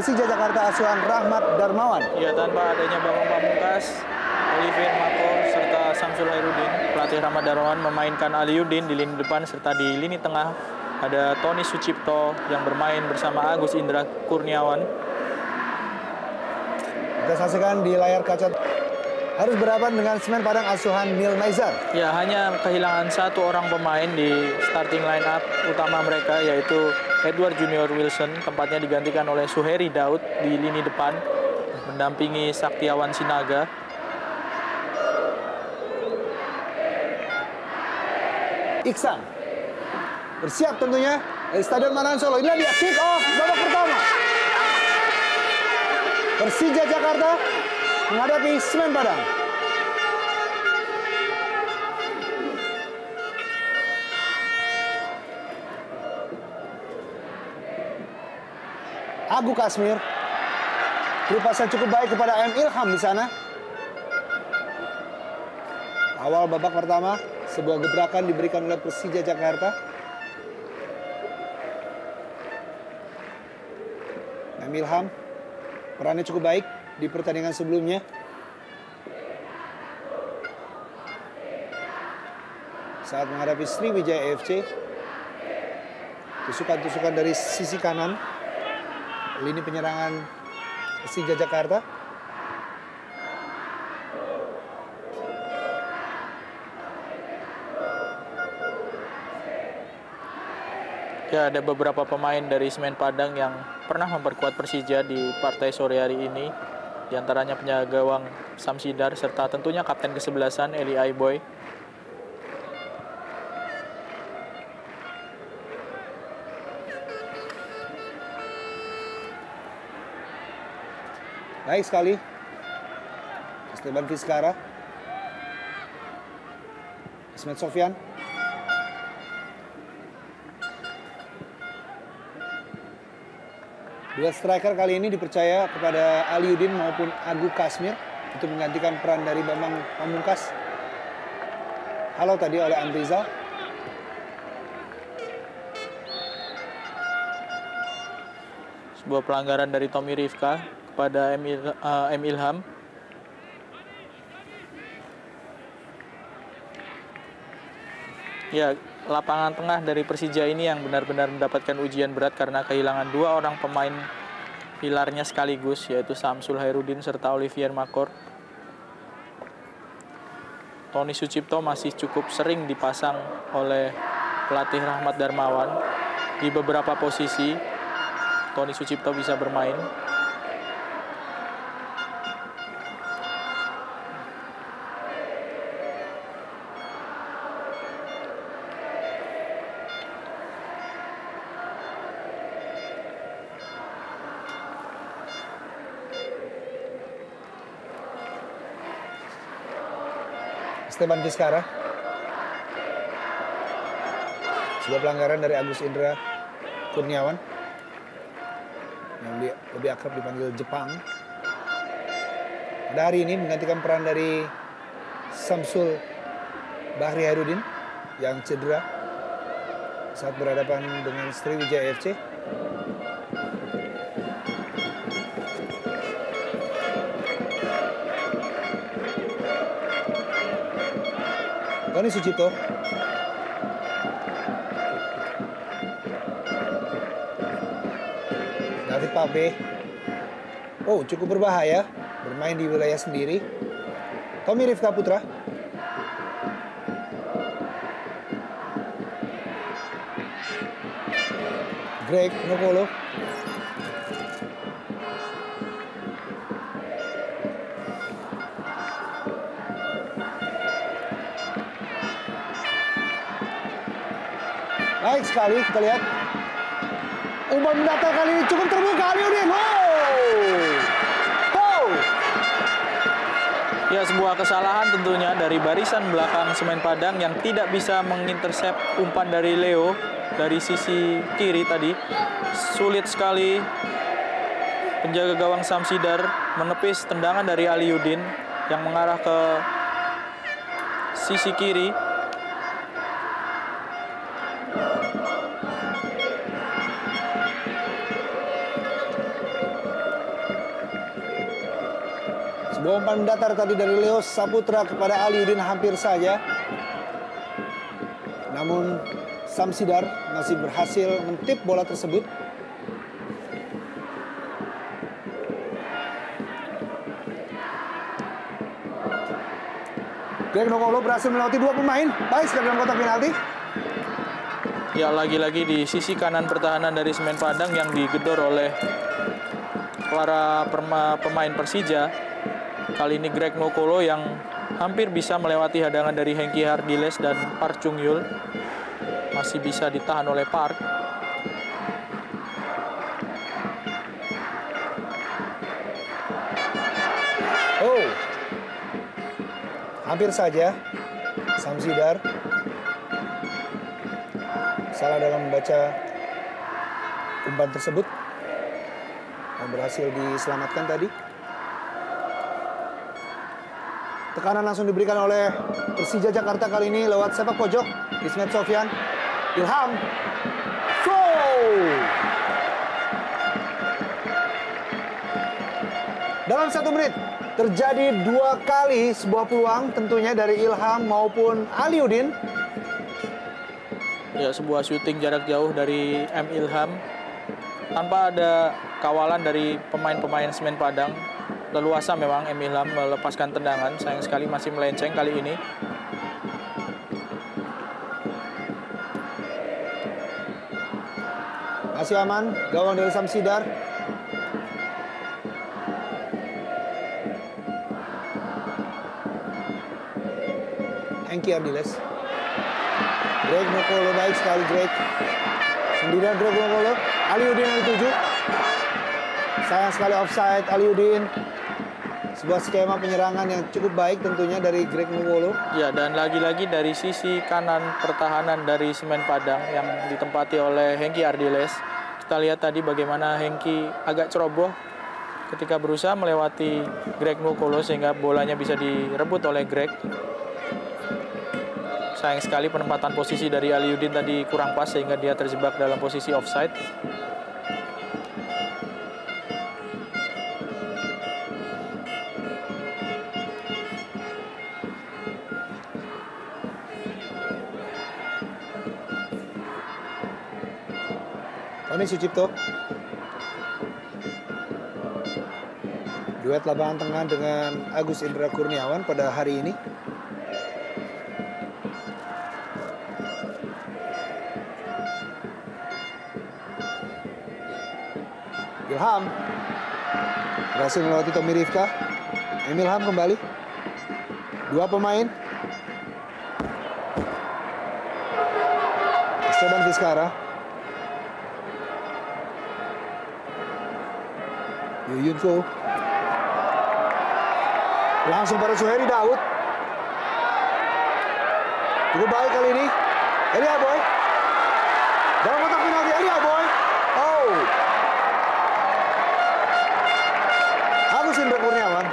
Persija Jakarta asuhan Rahmat Darmawan. Ya, tanpa adanya Bambang Pamungkas, Olivier Makor, serta Samsul Hairudin, pelatih Rahmat Darmawan memainkan Aliuddin di lini depan, serta di lini tengah ada Tony Sucipto yang bermain bersama Agus Indra Kurniawan. Kita saksikan di layar kaca. Harus berhadapan dengan Semen Padang asuhan Neil Maizar. Ya, hanya kehilangan satu orang pemain di starting line up utama mereka, yaitu Edward Junior Wilson. Tempatnya digantikan oleh Suheri Daud di lini depan, mendampingi Saktiawan Sinaga. Iksan bersiap tentunya dari Stadion Manahan Solo. Inilah dia kick off babak pertama. Persija Jakarta menghadapi Semen Padang. Agu Kasmir berpasan cukup baik kepada M. Ilham di sana. Awal babak pertama, sebuah gebrakan diberikan oleh Persija Jakarta. M. Ilham perannya cukup baik di pertandingan sebelumnya. Saat menghadapi Sriwijaya FC, tusukan-tusukan dari sisi kanan lini penyerangan Persija Jakarta. Ya, ada beberapa pemain dari Semen Padang yang pernah memperkuat Persija di partai sore hari ini. Di antaranya penjaga gawang Samsidar, serta tentunya kapten kesebelasan Eli Aiboy. Baik sekali. Esteban Vizcara. Ismet Sofyan. Dua striker kali ini dipercaya kepada Aliuddin maupun Agu Kasmir untuk menggantikan peran dari Bambang Pamungkas. Halo tadi oleh Amrizal. Sebuah pelanggaran dari Tommy Rifka kepada M. Ilham. Ya, lapangan tengah dari Persija ini yang benar-benar mendapatkan ujian berat karena kehilangan dua orang pemain pilarnya sekaligus, yaitu Samsul Hairudin serta Olivier Makor. Tony Sucipto masih cukup sering dipasang oleh pelatih Rahmat Darmawan. Di beberapa posisi, Tony Sucipto bisa bermain. Esteban Vizcara. Sebuah pelanggaran dari Agus Indra Kurniawan yang lebih akrab dipanggil Jepang. Pada hari ini menggantikan peran dari Samsul Bahri Hairudin yang cedera saat berhadapan dengan Sriwijaya FC. Tony Sucipto. David Pape. Oh, cukup berbahaya bermain di wilayah sendiri. Tommy Rifka Putra. Greg Nokolo. Baik sekali, kita lihat. Umpan mendatar kali ini cukup terbuka, Aliuddin. Ya, sebuah kesalahan tentunya dari barisan belakang Semen Padang yang tidak bisa mengintersep umpan dari Leo dari sisi kiri tadi. Sulit sekali penjaga gawang Samsidar menepis tendangan dari Aliuddin yang mengarah ke sisi kiri. Sebuah umpan datar tadi dari Leo Saputra kepada Aliudin hampir saja. Namun Samsidar masih berhasil mentip bola tersebut. Greg Nokolo berhasil melewati dua pemain. Baik sekali dalam kotak penalti. Ya, lagi-lagi di sisi kanan pertahanan dari Semen Padang yang digedor oleh para pemain Persija. Kali ini Greg Nokolo yang hampir bisa melewati hadangan dari Hengki Hardiles dan Park Chung Yul. Masih bisa ditahan oleh Park. Oh, hampir saja Samsidar salah dalam membaca umpan tersebut yang berhasil diselamatkan tadi. Tekanan langsung diberikan oleh Persija Jakarta kali ini lewat sepak pojok Ismet Sofyan. Ilham. Dalam 1 menit terjadi 2 kali sebuah peluang tentunya dari Ilham maupun Aliudin. Ya, sebuah syuting jarak jauh dari M. Ilham tanpa ada kawalan dari pemain-pemain Semen Padang. Leluasa memang M. Ilham melepaskan tendangan. Sayang sekali masih melenceng kali ini. Masih aman gawang dari Samsidar. Hengki Ardiles. Greg Nokolo, baik sekali Greg. Sendirian Greg Nokolo. Aliudin yang dituju. Sayang sekali offside Aliudin. Sebuah skema penyerangan yang cukup baik tentunya dari Greg Nokolo. Ya, dan lagi-lagi dari sisi kanan pertahanan dari Semen Padang yang ditempati oleh Hengki Ardiles. Kita lihat tadi bagaimana Hengki agak ceroboh ketika berusaha melewati Greg Nokolo sehingga bolanya bisa direbut oleh Greg. Sayang sekali penempatan posisi dari Aliudin tadi kurang pas sehingga dia terjebak dalam posisi offside. Tony Sucipto. Duet lapangan tengah dengan Agus Indra Kurniawan pada hari ini. Ilham berhasil melewati Tommy Rifka. Ilham kembali. 2 pemain. Esteban Vizcara. Yuyunko. Langsung pada Suheri Daud. Cukup baik kali ini. Elia Boy. Dalam kotak penalti Elia Boy. Oh. Agus Indra Kurniawan.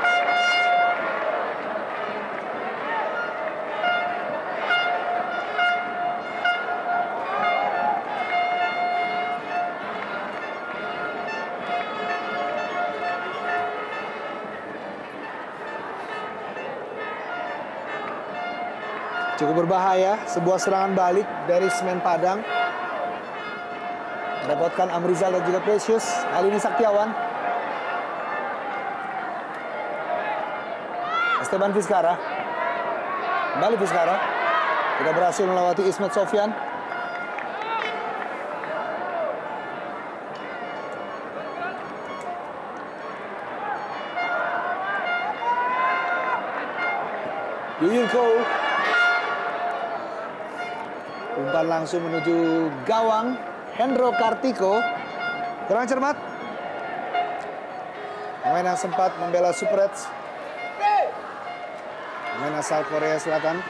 Cukup berbahaya, sebuah serangan balik dari Semen Padang. Merepotkan Amrizal dan juga Precious. Kali ini Saktiawan. Esteban Vizcara. Kembali Vizcara. Tidak berhasil melewati Ismet Sofyan. Yuyunko. Umpan langsung menuju gawang Hendro Kartiko. Kurang cermat. Pemain yang sempat membela Super Reds. Pemain asal Korea Selatan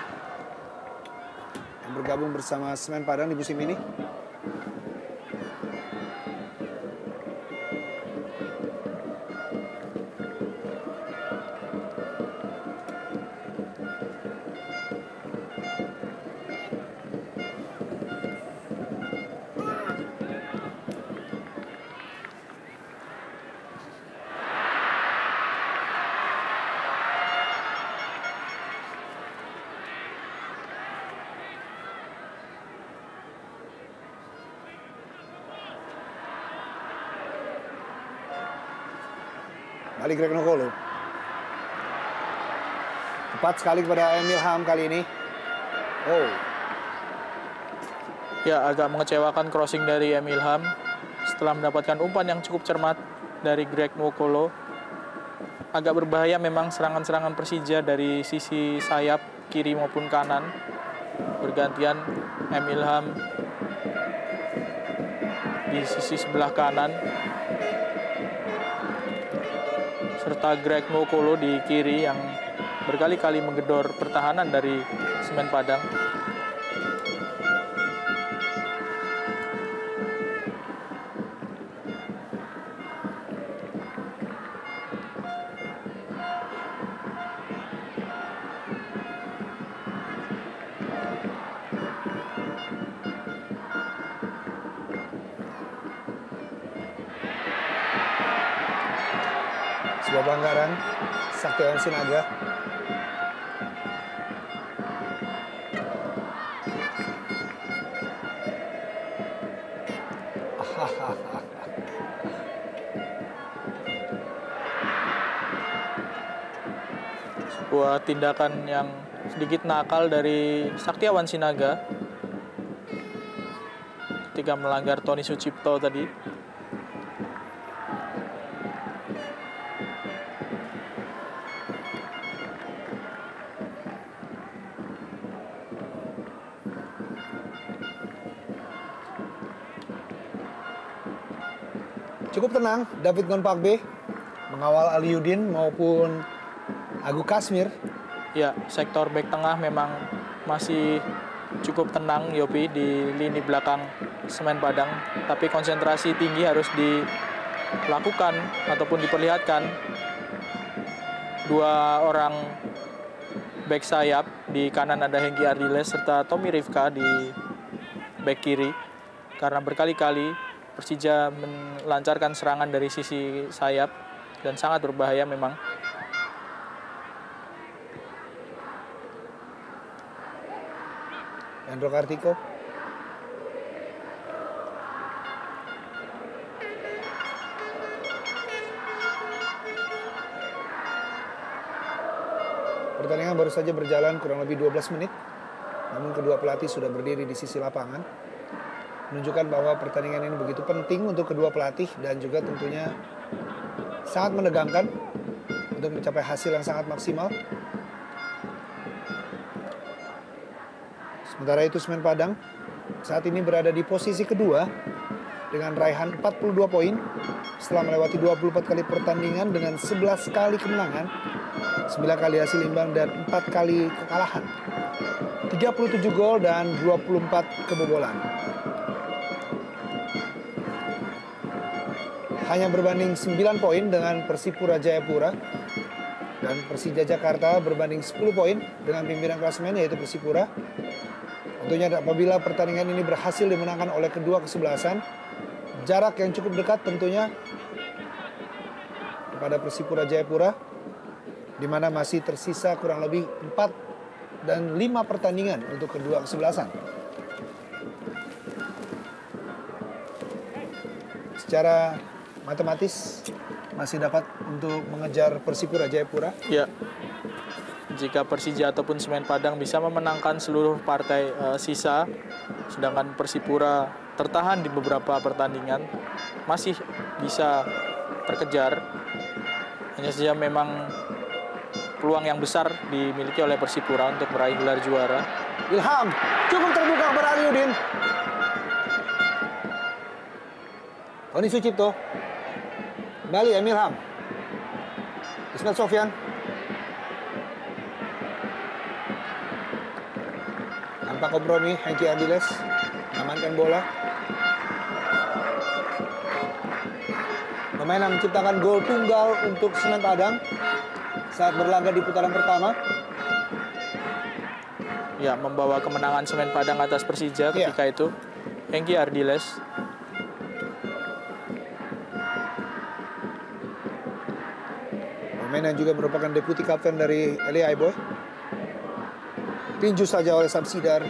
yang bergabung bersama Semen Padang di musim ini. kali Greg Nokolo. Tepat sekali kepada Emil Ham kali ini. Oh. Ya, agak mengecewakan crossing dari Emil Ham setelah mendapatkan umpan yang cukup cermat dari Greg Nokolo. Agak berbahaya memang serangan-serangan Persija dari sisi sayap kiri maupun kanan. Bergantian Emil Ham di sisi sebelah kanan, serta Greg Nokolo di kiri yang berkali-kali menggedor pertahanan dari Semen Padang. Sebuah pelanggaran Saktiawan Sinaga. Sebuah tindakan yang sedikit nakal dari Saktiawan Sinaga ketika melanggar Tony Sucipto tadi. Cukup tenang David Gonpakbe mengawal Aliudin maupun Agu Kasmir. Ya, sektor bek tengah memang masih cukup tenang Yopi di lini belakang Semen Padang, tapi konsentrasi tinggi harus dilakukan ataupun diperlihatkan dua orang bek sayap. Di kanan ada Hengki Ardiles serta Tommy Rifka di bek kiri, karena berkali-kali Persija melancarkan serangan dari sisi sayap dan sangat berbahaya memang. Endro Kartiko. Pertandingan baru saja berjalan kurang lebih 12 menit. Namun kedua pelatih sudah berdiri di sisi lapangan, menunjukkan bahwa pertandingan ini begitu penting untuk kedua pelatih dan juga tentunya sangat menegangkan untuk mencapai hasil yang sangat maksimal. Sementara itu Semen Padang saat ini berada di posisi kedua dengan raihan 42 poin setelah melewati 24 kali pertandingan dengan 11 kali kemenangan, 9 kali hasil imbang dan 4 kali kekalahan. 37 gol dan 24 kebobolan. Hanya berbanding 9 poin dengan Persipura Jayapura, dan Persija Jakarta berbanding 10 poin dengan pimpinan klasemen yaitu Persipura. Tentunya apabila pertandingan ini berhasil dimenangkan oleh kedua kesebelasan, jarak yang cukup dekat tentunya kepada Persipura Jayapura, di mana masih tersisa kurang lebih 4 dan 5 pertandingan untuk kedua kesebelasan. Secara matematis masih dapat untuk mengejar Persipura Jayapura. Ya, jika Persija ataupun Semen Padang bisa memenangkan seluruh partai sisa, sedangkan Persipura tertahan di beberapa pertandingan, masih bisa terkejar. Hanya saja memang peluang yang besar dimiliki oleh Persipura untuk meraih gelar juara. Ilham cukup terbuka kepada Aliudin. Tony Sucipto. Kembali Emil Ham. Ismail Sofyan. Tanpa kompromi, Hengki Ardiles mengamankan bola. Pemain yang menciptakan gol tunggal untuk Semen Padang saat berlaga di putaran pertama. Ya, membawa kemenangan Semen Padang atas Persija ketika itu. Hengki Ardiles. Pemain yang juga merupakan deputi kapten dari Elia Aiboy. Tinju saja oleh Samsidar.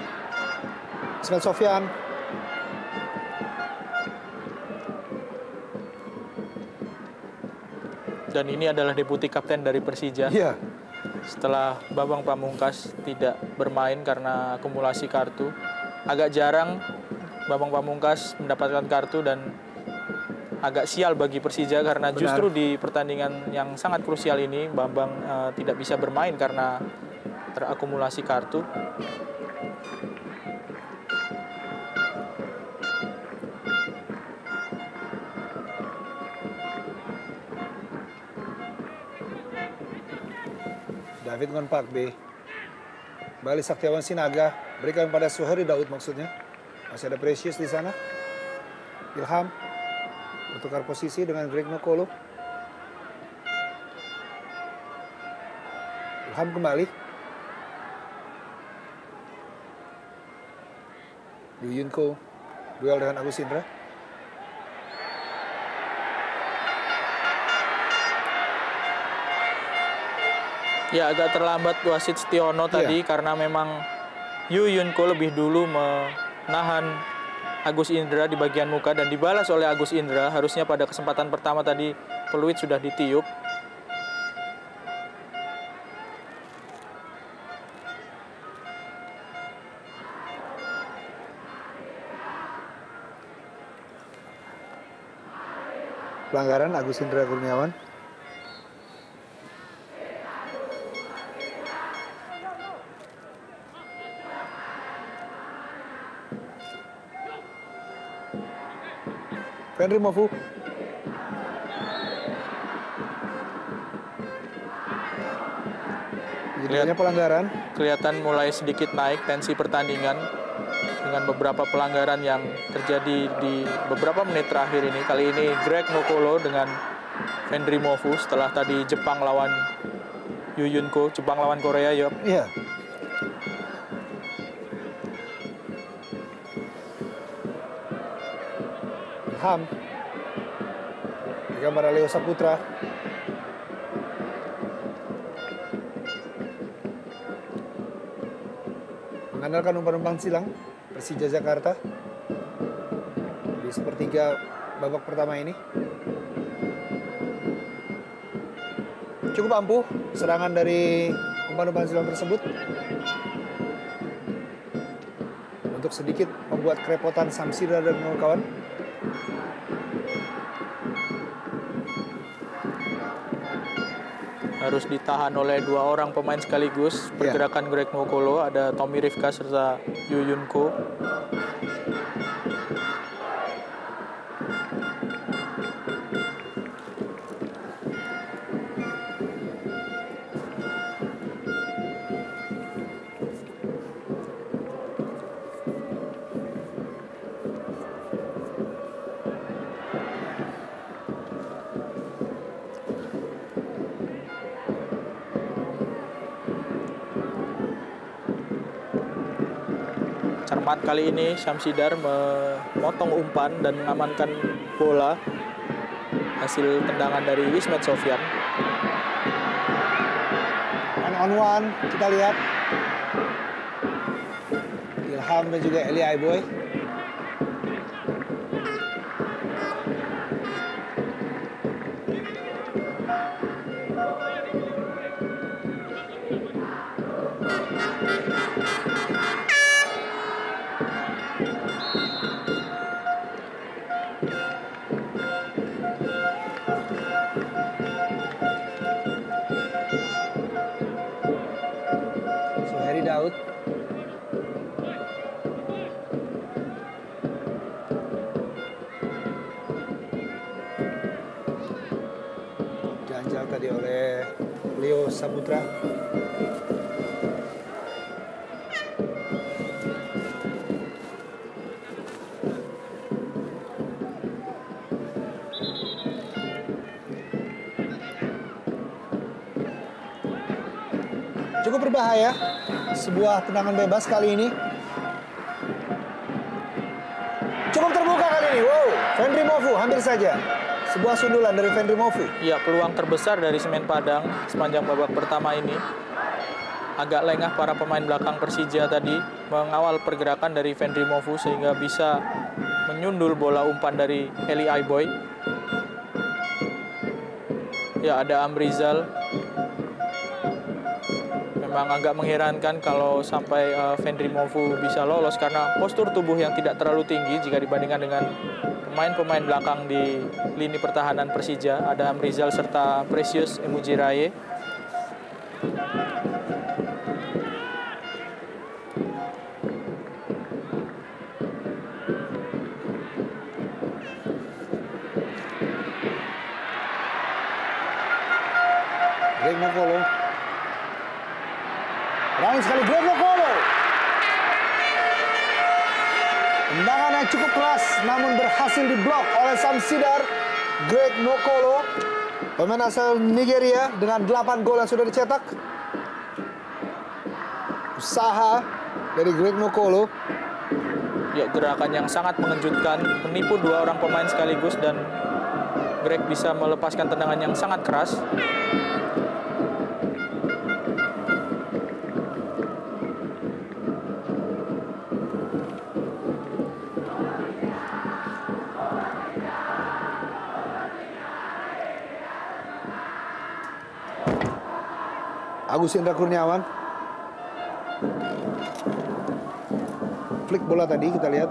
Ismail Sofyan. Dan ini adalah deputi kapten dari Persija. Iya. Setelah Bambang Pamungkas tidak bermain karena akumulasi kartu. Agak jarang Bambang Pamungkas mendapatkan kartu dan agak sial bagi Persija karena Benar. justru di pertandingan yang sangat krusial ini Bambang tidak bisa bermain karena terakumulasi kartu. David Ngonpak B. Bali Saktiawan Sinaga. Berikan pada Suhori Daud maksudnya. Masih ada Precious di sana. Ilham. Bertukar posisi dengan Greg Nokolo. Ilham kembali. Yu Yunko. Duel dengan Agus Indra. Ya, agak terlambat wasit Setiono tadi karena memang Yu Yunko lebih dulu menahan Agus Indra di bagian muka dan dibalas oleh Agus Indra. Harusnya pada kesempatan pertama tadi peluit sudah ditiup. Pelanggaran Agus Indra Kurniawan. Fenry Mofu. Banyak pelanggaran. Kelihatan mulai sedikit naik tensi pertandingan dengan beberapa pelanggaran yang terjadi di beberapa menit terakhir ini. Kali ini Greg Nokolo dengan Fenry Mofu setelah tadi Jepang lawan Yu Yunko, Jepang lawan Korea, ya. Iya. Ham. Gambar Leo Saputra. Mengandalkan umpan-umpan silang Persija Jakarta di sepertiga babak pertama ini. Cukup ampuh serangan dari umpan-umpan silang tersebut untuk sedikit membuat kerepotan Samsira dan kawan-kawan. Harus ditahan oleh dua orang pemain sekaligus. Pergerakan Greg Nokolo, ada Tommy Rifka serta Yu Yunko. Cermat kali ini Syamsidar memotong umpan dan mengamankan bola hasil tendangan dari Ismet Sofyan. On one, kita lihat Ilham dan juga Eli Aiboy. Daud. Dianjal tadi oleh Leo Saputra. Cukup berbahaya. Sebuah tendangan bebas kali ini. Cukup terbuka kali ini. Wow, Fenry Mofu hampir saja. Sebuah sundulan dari Fenry Mofu. Ya, peluang terbesar dari Semen Padang sepanjang babak pertama ini. Agak lengah para pemain belakang Persija tadi mengawal pergerakan dari Fenry Mofu sehingga bisa menyundul bola umpan dari Eli Aiboy. Ya, ada Amrizal. Memang agak mengherankan kalau sampai Vendry Movu bisa lolos karena postur tubuh yang tidak terlalu tinggi jika dibandingkan dengan pemain-pemain belakang di lini pertahanan Persija. Ada Amrizal serta Precious Emujiraye. Greg Nokolo. Berani sekali Greg Nokolo. Tendangan yang cukup keras namun berhasil diblok oleh Samsidar. Greg Nokolo, pemain asal Nigeria dengan 8 gol yang sudah dicetak. Usaha dari Greg Nokolo. Ya, gerakan yang sangat mengejutkan, menipu 2 orang pemain sekaligus dan Greg bisa melepaskan tendangan yang sangat keras. Agus Indra Kurniawan. Flick bola tadi kita lihat.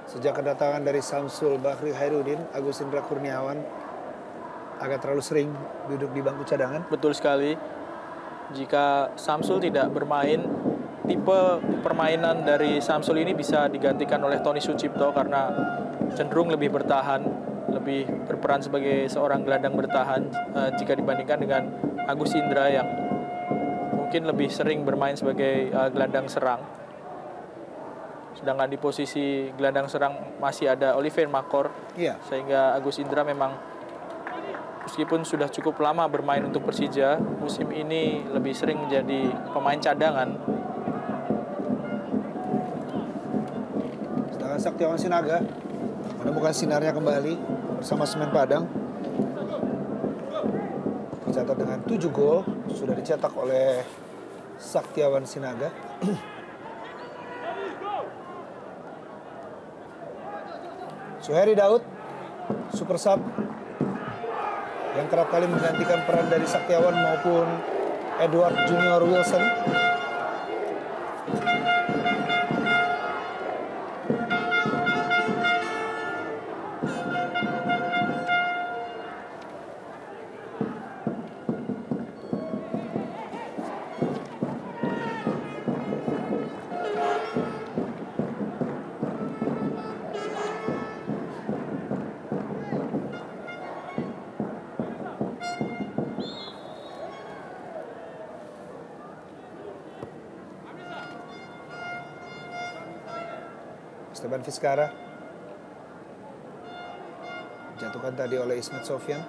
Sejak kedatangan dari Samsul Bahri Hairudin, Agus Indra Kurniawan agak terlalu sering duduk di bangku cadangan. Betul sekali. Jika Samsul tidak bermain, tipe permainan dari Samsul ini bisa digantikan oleh Tony Sucipto karena cenderung lebih bertahan, lebih berperan sebagai seorang gelandang bertahan jika dibandingkan dengan Agus Indra yang mungkin lebih sering bermain sebagai gelandang serang. Sedangkan di posisi gelandang serang masih ada Oliver Makor, sehingga Agus Indra memang meskipun sudah cukup lama bermain untuk Persija, musim ini lebih sering menjadi pemain cadangan. Sedangkan Saktiawan Sinaga menemukan sinarnya kembali bersama Semen Padang. Tercatat dengan 7 gol sudah dicetak oleh Saktiawan Sinaga. Suheri Daud, super sub yang kerap kali menggantikan peran dari Saktiawan maupun Edward Junior Wilson. Esteban Vizcara jatuhkan tadi oleh Ismet Sofyan.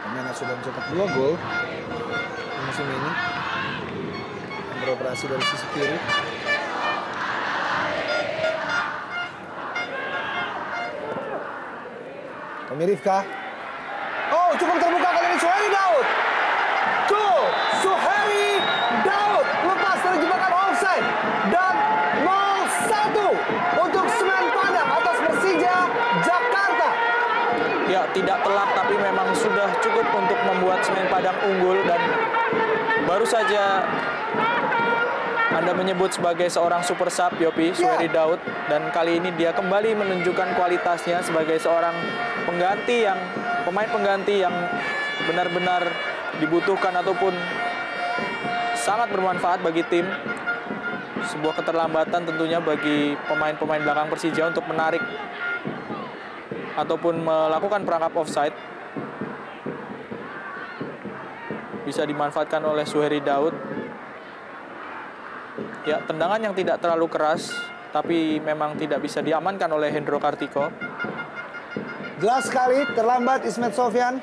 Pemain sudah mencetak 2 gol di musim ini yang beroperasi dari sisi kiri. Tommy Rifka. Oh, cukup terbuka kali ini Suheri Daud. Suheri Daud lepas dari jebakan offside dan 0-1 untuk Semen Padang atas Persija Jakarta. Ya, tidak telak tapi memang sudah cukup untuk membuat Semen Padang unggul dan baru saja Anda menyebut sebagai seorang super sub, Yopi, Suheri Daud, dan kali ini dia kembali menunjukkan kualitasnya sebagai seorang pemain pengganti yang benar-benar dibutuhkan ataupun sangat bermanfaat bagi tim. Sebuah keterlambatan tentunya bagi pemain-pemain belakang Persija untuk menarik ataupun melakukan perangkap offside. Bisa dimanfaatkan oleh Suheri Daud. Ya, tendangan yang tidak terlalu keras, tapi memang tidak bisa diamankan oleh Hendro Kartiko. Jelas sekali terlambat Ismet Sofyan.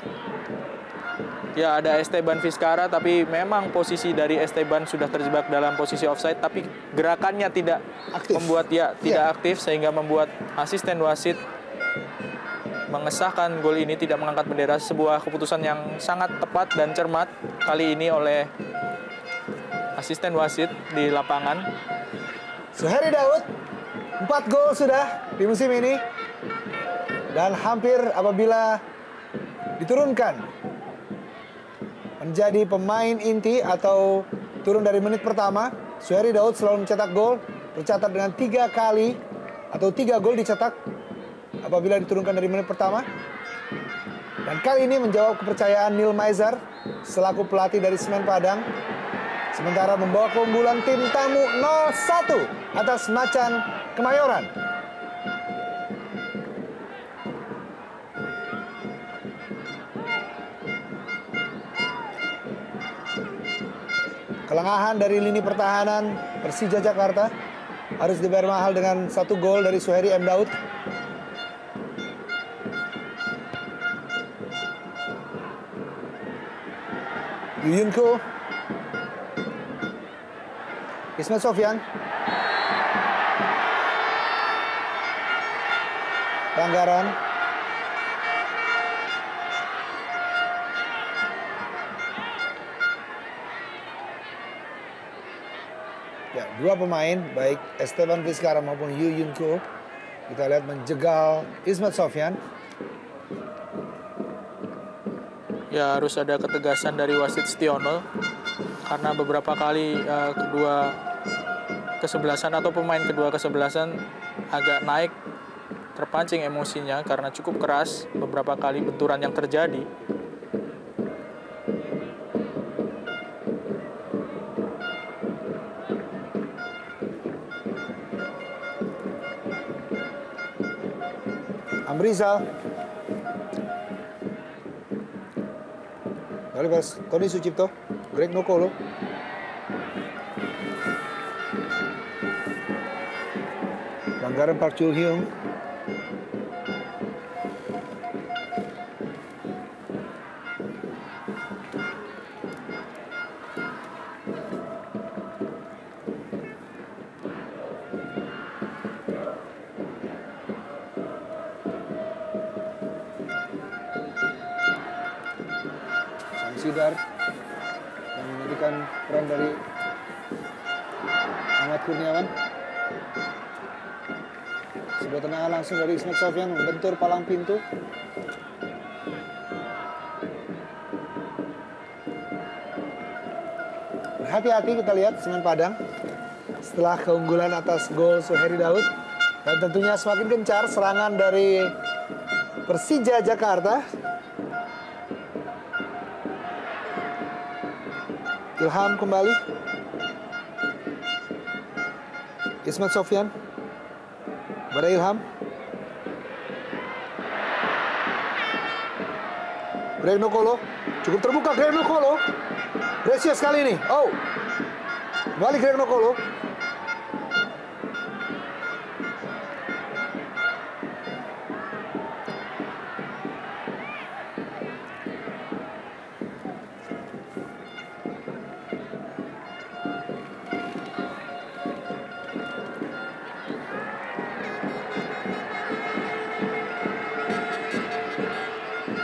Ya, ada Esteban Vizcarra, tapi memang posisi dari Esteban sudah terjebak dalam posisi offside, tapi gerakannya tidak Aktif. membuat tidak aktif, sehingga membuat asisten wasit mengesahkan gol ini tidak mengangkat bendera. Sebuah keputusan yang sangat tepat dan cermat kali ini oleh asisten wasit di lapangan. Suheri Daud, 4 gol sudah di musim ini. Dan hampir apabila diturunkan menjadi pemain inti atau turun dari menit pertama, Suheri Daud selalu mencetak gol, tercatat dengan 3 kali atau 3 gol dicetak apabila diturunkan dari menit pertama. Dan kali ini menjawab kepercayaan Neil Maizer selaku pelatih dari Semen Padang, sementara membawa keunggulan tim tamu 0-1 atas Macan Kemayoran. Kelengahan dari lini pertahanan Persija Jakarta harus dibayar mahal dengan 1 gol dari Suheri M. Daud. Yuyunko, Ismet Sofyan, pelanggaran. Ya, 2 pemain baik Esteban Vizcarra maupun Yuyunko kita lihat menjegal Ismet Sofyan. Ya, harus ada ketegasan dari wasit Stiono karena beberapa kali kedua kesebelasan atau pemain kedua kesebelasan agak naik, terpancing emosinya karena cukup keras beberapa kali benturan yang terjadi. Amrizal, lalu pas Tony Sucipto, Greg Nokolo, pelanggaran Park Chul Hyung. Sidar yang menggantikan peran dari Ahmad Kurniawan. Sebuah tendangan langsung dari Ismet Sofyan membentur palang pintu. Berhati-hati kita lihat Semen Padang setelah keunggulan atas gol Suheri Daud, dan tentunya semakin gencar serangan dari Persija Jakarta. Ilham kembali. Ismet Sofyan pada Ilham. Greg Nokolo cukup terbuka. Greg Nokolo Precious kali ini. Oh, kembali Greg Nokolo.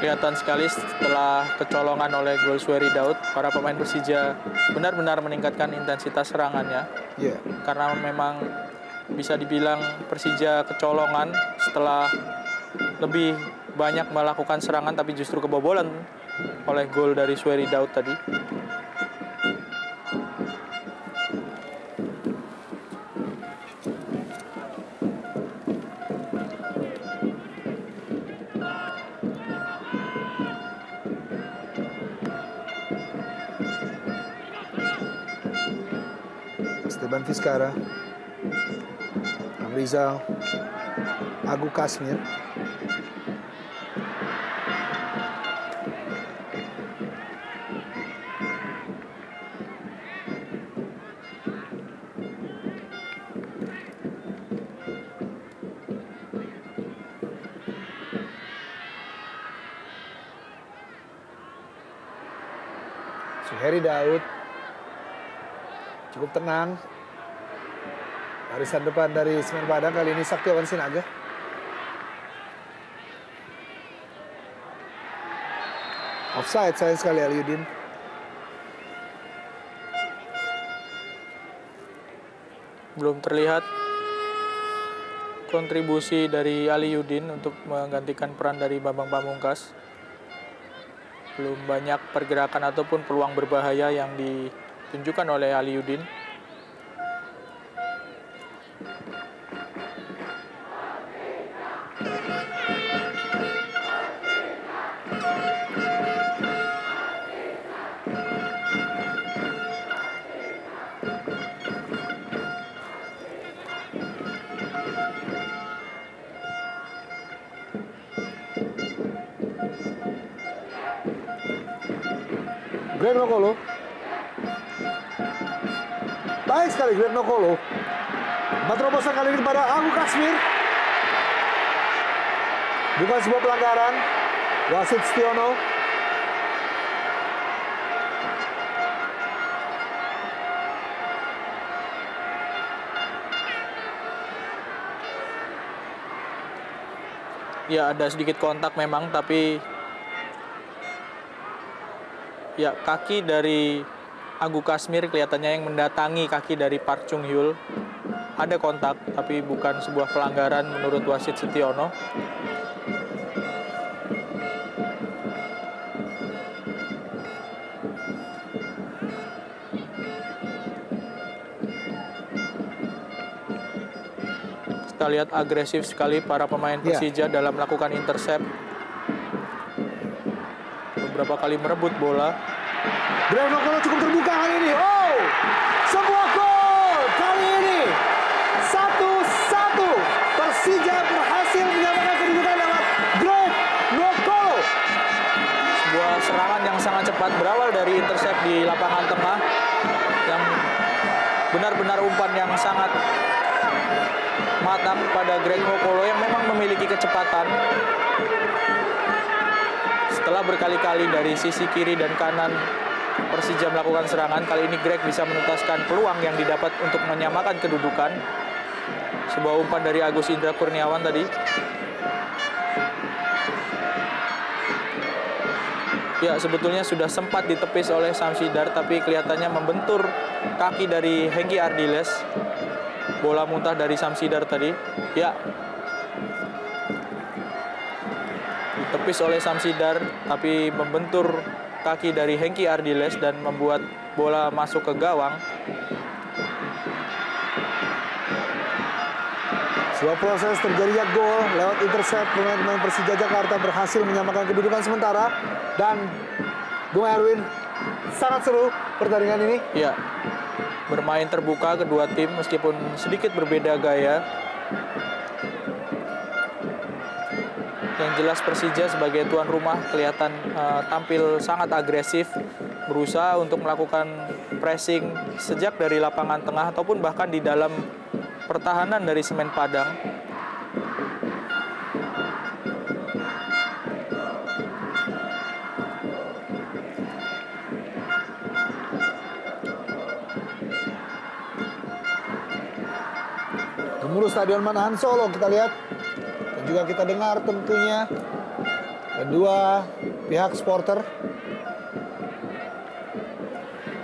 Kelihatan sekali setelah kecolongan oleh gol Suheri Daud, para pemain Persija benar-benar meningkatkan intensitas serangannya. Yeah. Karena memang bisa dibilang Persija kecolongan setelah lebih banyak melakukan serangan, tapi justru kebobolan oleh gol dari Suheri Daud tadi. Esteban Vizcarra, Amrizal, Agu Kasmir. Heri Daud. Cukup tenang. Barisan depan dari Semen Padang kali ini Saktiawan Sinaga. Offside sayang sekali Aliudin. Belum terlihat kontribusi dari Aliudin untuk menggantikan peran dari Bambang Pamungkas. Belum banyak pergerakan ataupun peluang berbahaya yang ditunjukkan oleh Aliudin. Greg Nokolo. Baik sekali Greg Nokolo. Terobosan kali ini kepada Agu Kasmir. Bukan sebuah pelanggaran. Wasit Setiono. Ya, ada sedikit kontak memang, tapi ya, kaki dari Agu Kasmir kelihatannya yang mendatangi kaki dari Park Chung Hyul. Ada kontak, tapi bukan sebuah pelanggaran menurut wasit Setiono. Kita lihat agresif sekali para pemain Persija dalam melakukan intercept. Beberapa kali merebut bola. Greg Nokolo cukup terbuka kali ini. Oh, sebuah gol kali ini. 1-1. Persija berhasil menyamakan kedudukan lewat Greg Nokolo. Sebuah serangan yang sangat cepat berawal dari intercept di lapangan tengah. Yang benar-benar umpan yang sangat matang pada Greg Nokolo yang memang memiliki kecepatan. Setelah berkali-kali dari sisi kiri dan kanan Persija melakukan serangan, kali ini Greg bisa menuntaskan peluang yang didapat untuk menyamakan kedudukan. Sebuah umpan dari Agus Indra Kurniawan tadi. Ya, sebetulnya sudah sempat ditepis oleh Samsidar, tapi kelihatannya membentur kaki dari Hengki Ardiles. Bola muntah dari Samsidar tadi. Ya, ditepis oleh Samsidar, tapi membentur kaki dari Hengki Ardiles dan membuat bola masuk ke gawang. Sebuah proses terjadinya gol lewat intercept pemain-pemain Persija Jakarta berhasil menyamakan kedudukan sementara. Dan Bung Erwin, sangat seru pertandingan ini. Ya, bermain terbuka kedua tim meskipun sedikit berbeda gaya. Yang jelas Persija sebagai tuan rumah kelihatan tampil sangat agresif, berusaha untuk melakukan pressing sejak dari lapangan tengah ataupun bahkan di dalam pertahanan dari Semen Padang. Gemuruh Stadion Manahan Solo kita lihat. Dan juga kita dengar tentunya kedua pihak supporter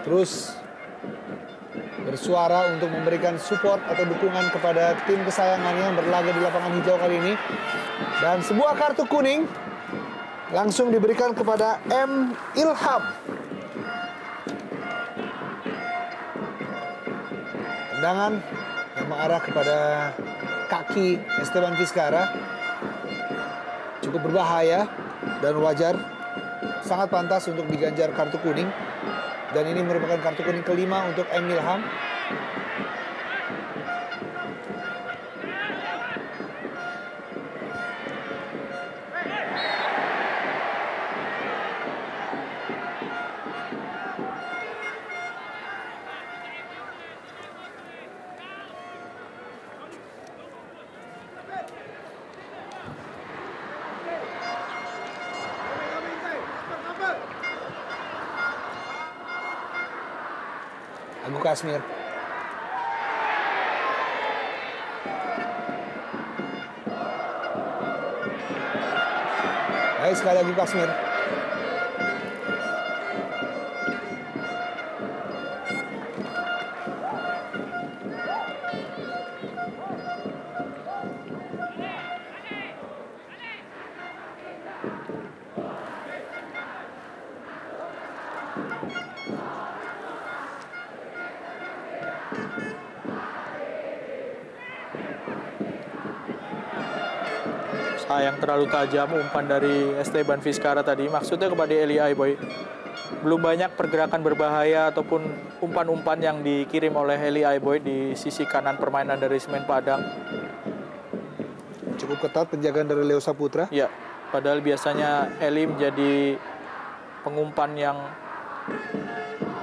terus bersuara untuk memberikan support atau dukungan kepada tim kesayangannya yang berlaga di lapangan hijau kali ini. Dan sebuah kartu kuning langsung diberikan kepada M. Ilham. Tendangan yang mengarah kepada kaki Esteban Vizcara cukup berbahaya dan wajar, sangat pantas untuk diganjar kartu kuning. Dan ini merupakan kartu kuning kelima untuk M. Ilham. Agu Kasmir. Baik sekali Agu Kasmir. Sayang terlalu tajam umpan dari Esteban Vizcarra tadi. Maksudnya kepada Eli Aiboy. Belum banyak pergerakan berbahaya ataupun umpan-umpan yang dikirim oleh Eli Aiboy di sisi kanan permainan dari Semen Padang. Cukup ketat penjagaan dari Leo Saputra. Ya, padahal biasanya Eli menjadi pengumpan yang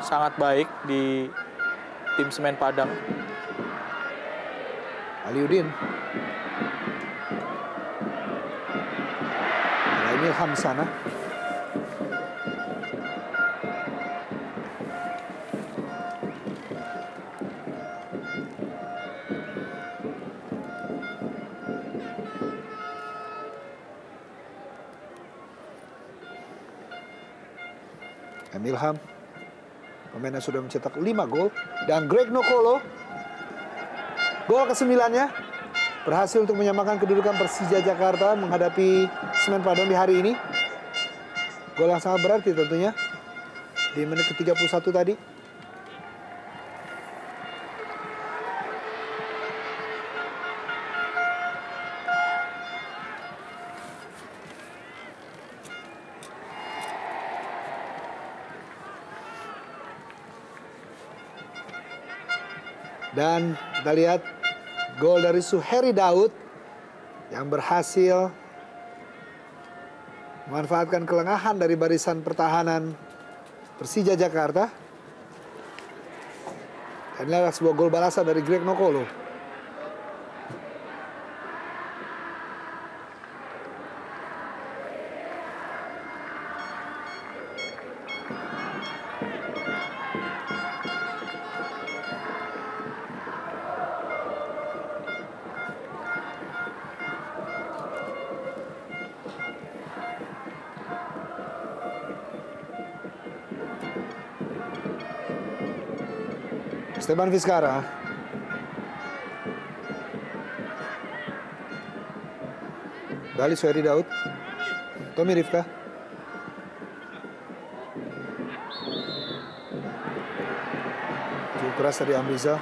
sangat baik di tim Semen Padang. Aliudin. Ilham sana. Ilham, pemain yang sudah mencetak 5 gol. Dan Greg Nokolo, gol ke-9-nya, berhasil untuk menyamakan kedudukan Persija Jakarta menghadapi Semen Padang di hari ini. Gol yang sangat berarti tentunya di menit ke-31 tadi. Dan kita lihat gol dari Suheri Daud yang berhasil memanfaatkan kelengahan dari barisan pertahanan Persija Jakarta. Dan ini adalah sebuah gol balasan dari Greg Nokolo. Esteban Vizcarra. Kembali Suheri Daud. Tommy Rifka. Cukup keras dari Amrizal.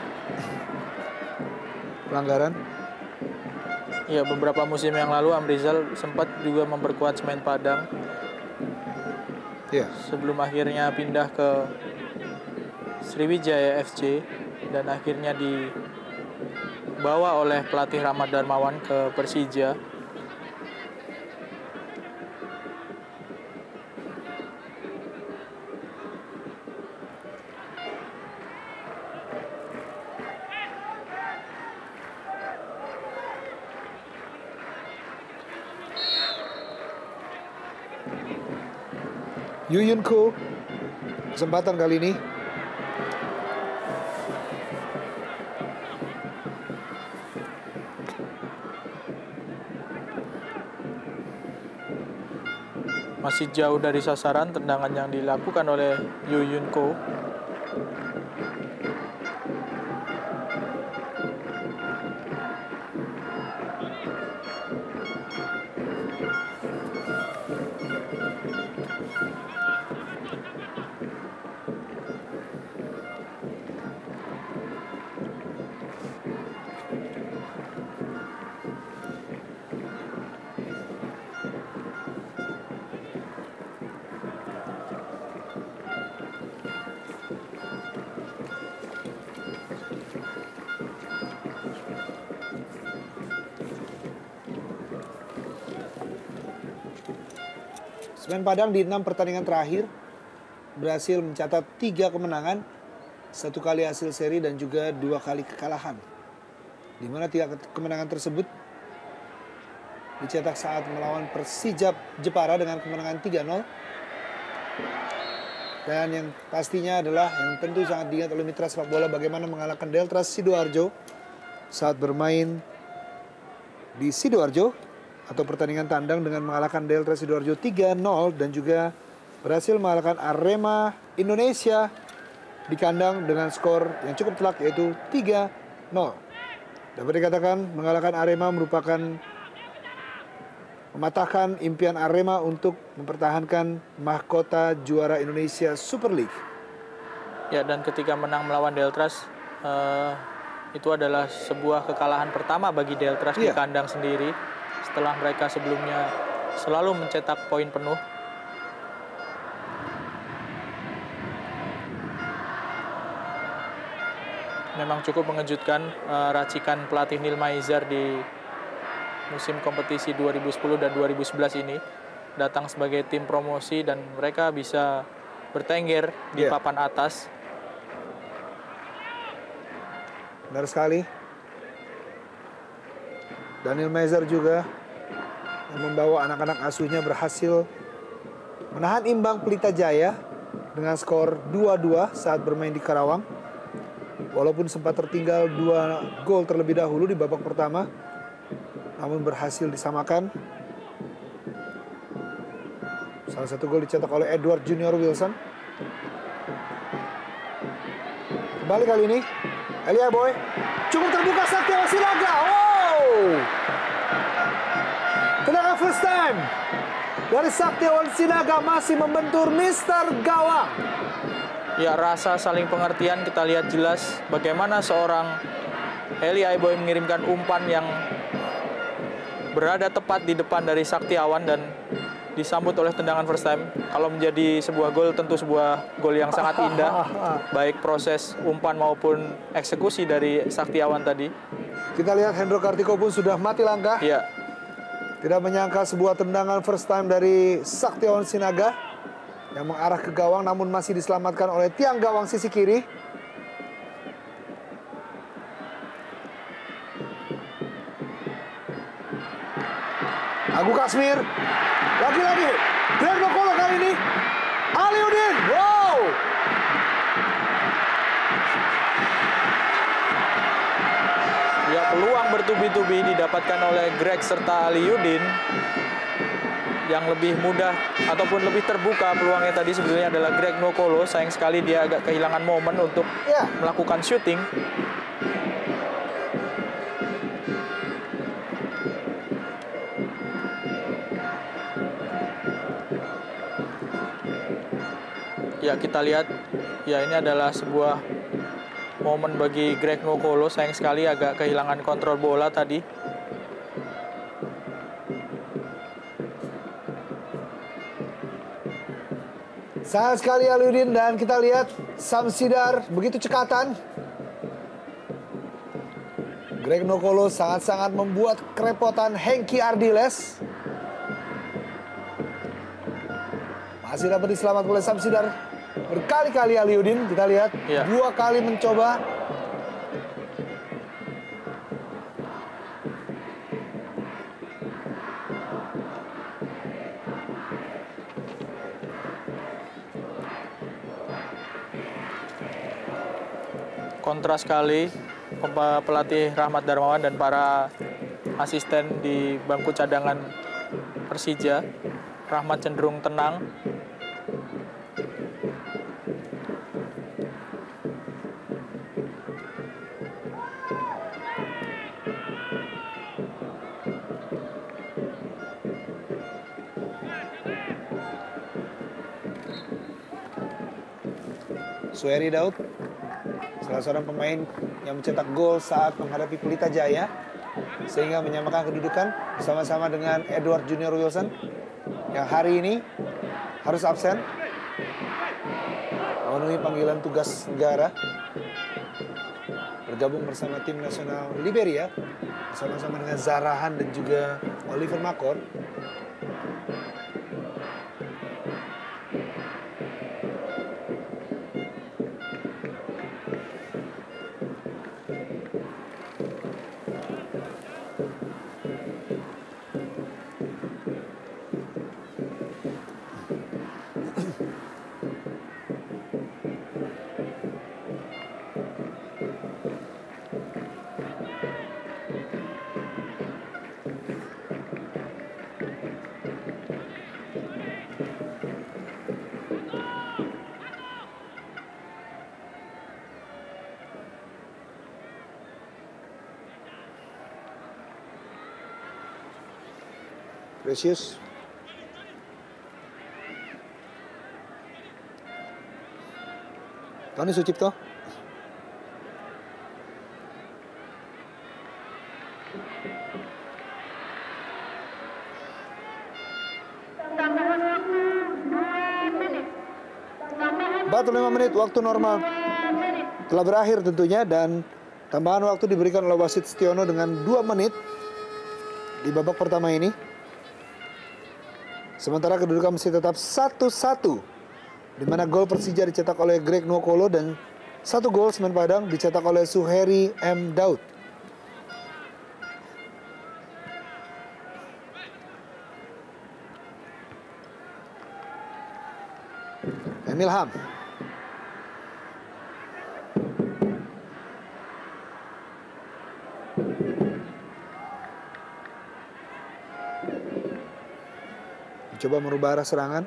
Pelanggaran. Ya, beberapa musim yang lalu Amrizal sempat juga memperkuat Semen Padang. Ya. Sebelum akhirnya pindah ke Sriwijaya FC dan akhirnya dibawa oleh pelatih Rahmat Darmawan ke Persija. Yu Yun Ko, kesempatan kali ini. Masih jauh dari sasaran tendangan yang dilakukan oleh Yu Yun Ko. Semen Padang di 6 pertandingan terakhir berhasil mencatat 3 kemenangan, 1 kali hasil seri dan juga 2 kali kekalahan. Di mana 3 kemenangan tersebut dicetak saat melawan Persija Jepara dengan kemenangan 3-0. Dan yang pastinya adalah yang tentu sangat diingat oleh mitra sepak bola bagaimana mengalahkan Deltras Sidoarjo saat bermain di Sidoarjo atau pertandingan tandang dengan mengalahkan Deltras Sidoarjo 3-0 dan juga berhasil mengalahkan Arema Indonesia di kandang dengan skor yang cukup telak yaitu 3-0. Dapat dikatakan mengalahkan Arema merupakan mematahkan impian Arema untuk mempertahankan mahkota juara Indonesia Super League. Ya, dan ketika menang melawan Deltras, itu adalah sebuah kekalahan pertama bagi Deltras di kandang sendiri setelah mereka sebelumnya selalu mencetak poin penuh. Memang cukup mengejutkan racikan pelatih Neil Maizar di musim kompetisi 2010 dan 2011 ini, datang sebagai tim promosi dan mereka bisa bertengger di papan atas. Benar sekali. Daniel Maizar juga yang membawa anak-anak asuhnya berhasil menahan imbang Pelita Jaya dengan skor 2-2 saat bermain di Karawang. Walaupun sempat tertinggal 2 gol terlebih dahulu di babak pertama, namun berhasil disamakan. Salah satu gol dicetak oleh Edward Junior Wilson. Kembali kali ini, Elia Boy cukup terbuka Saktiawan Sinaga. Wow! Tendangan first time dari Saktiawan Sinaga masih membentur Mister Gawang. Ya, rasa saling pengertian kita lihat jelas bagaimana seorang Eli Aiboy mengirimkan umpan yang berada tepat di depan dari Saktiawan dan disambut oleh tendangan first time. Kalau menjadi sebuah gol, tentu sebuah gol yang sangat indah, baik proses umpan maupun eksekusi dari Saktiawan tadi. Kita lihat Hendro Kartiko pun sudah mati langkah. Ya. Tidak menyangka sebuah tendangan first time dari Saktiawan Sinaga yang mengarah ke gawang namun masih diselamatkan oleh tiang gawang sisi kiri. Agu Kasmir. Lagi-lagi. Glenn Nokolo kali ini. Aliudin. Wow. Ya, peluang bertubi-tubi didapatkan oleh Greg serta Aliudin. Yang lebih mudah ataupun lebih terbuka peluangnya tadi sebetulnya adalah Greg Nokolo. Sayang sekali dia agak kehilangan momen untuk melakukan syuting. Ya, kita lihat ya ini adalah sebuah momen bagi Greg Nokolo. Sayang sekali agak kehilangan kontrol bola tadi. Sayang sekali Aliudin dan kita lihat Samsidar begitu cekatan. Greg Nokolo sangat-sangat membuat kerepotan Hengki Ardiles. Masih dapat diselamatkan oleh Samsidar. Berkali-kali Aliudin, kita lihat 2 kali mencoba. Kontras sekali pelatih Rahmat Darmawan dan para asisten di bangku cadangan Persija. Rahmat cenderung tenang. Suheri Daud, salah seorang pemain yang mencetak gol saat menghadapi Pelita Jaya sehingga menyamakan kedudukan bersama-sama dengan Edward Junior Wilson yang hari ini harus absen memenuhi panggilan tugas negara bergabung bersama tim nasional Liberia bersama-sama dengan Zarahan dan juga Oliver Makor. Precious. Tony Sucipto. Batu 5 menit, waktu normal telah berakhir tentunya, dan tambahan waktu diberikan oleh wasit Setiono dengan 2 menit di babak pertama ini. Sementara kedudukan masih tetap 1-1, di mana gol Persija dicetak oleh Greg Nwokolo dan 1 gol Semen Padang dicetak oleh Suheri M. Daud. Emil Ham. Coba merubah arah serangan.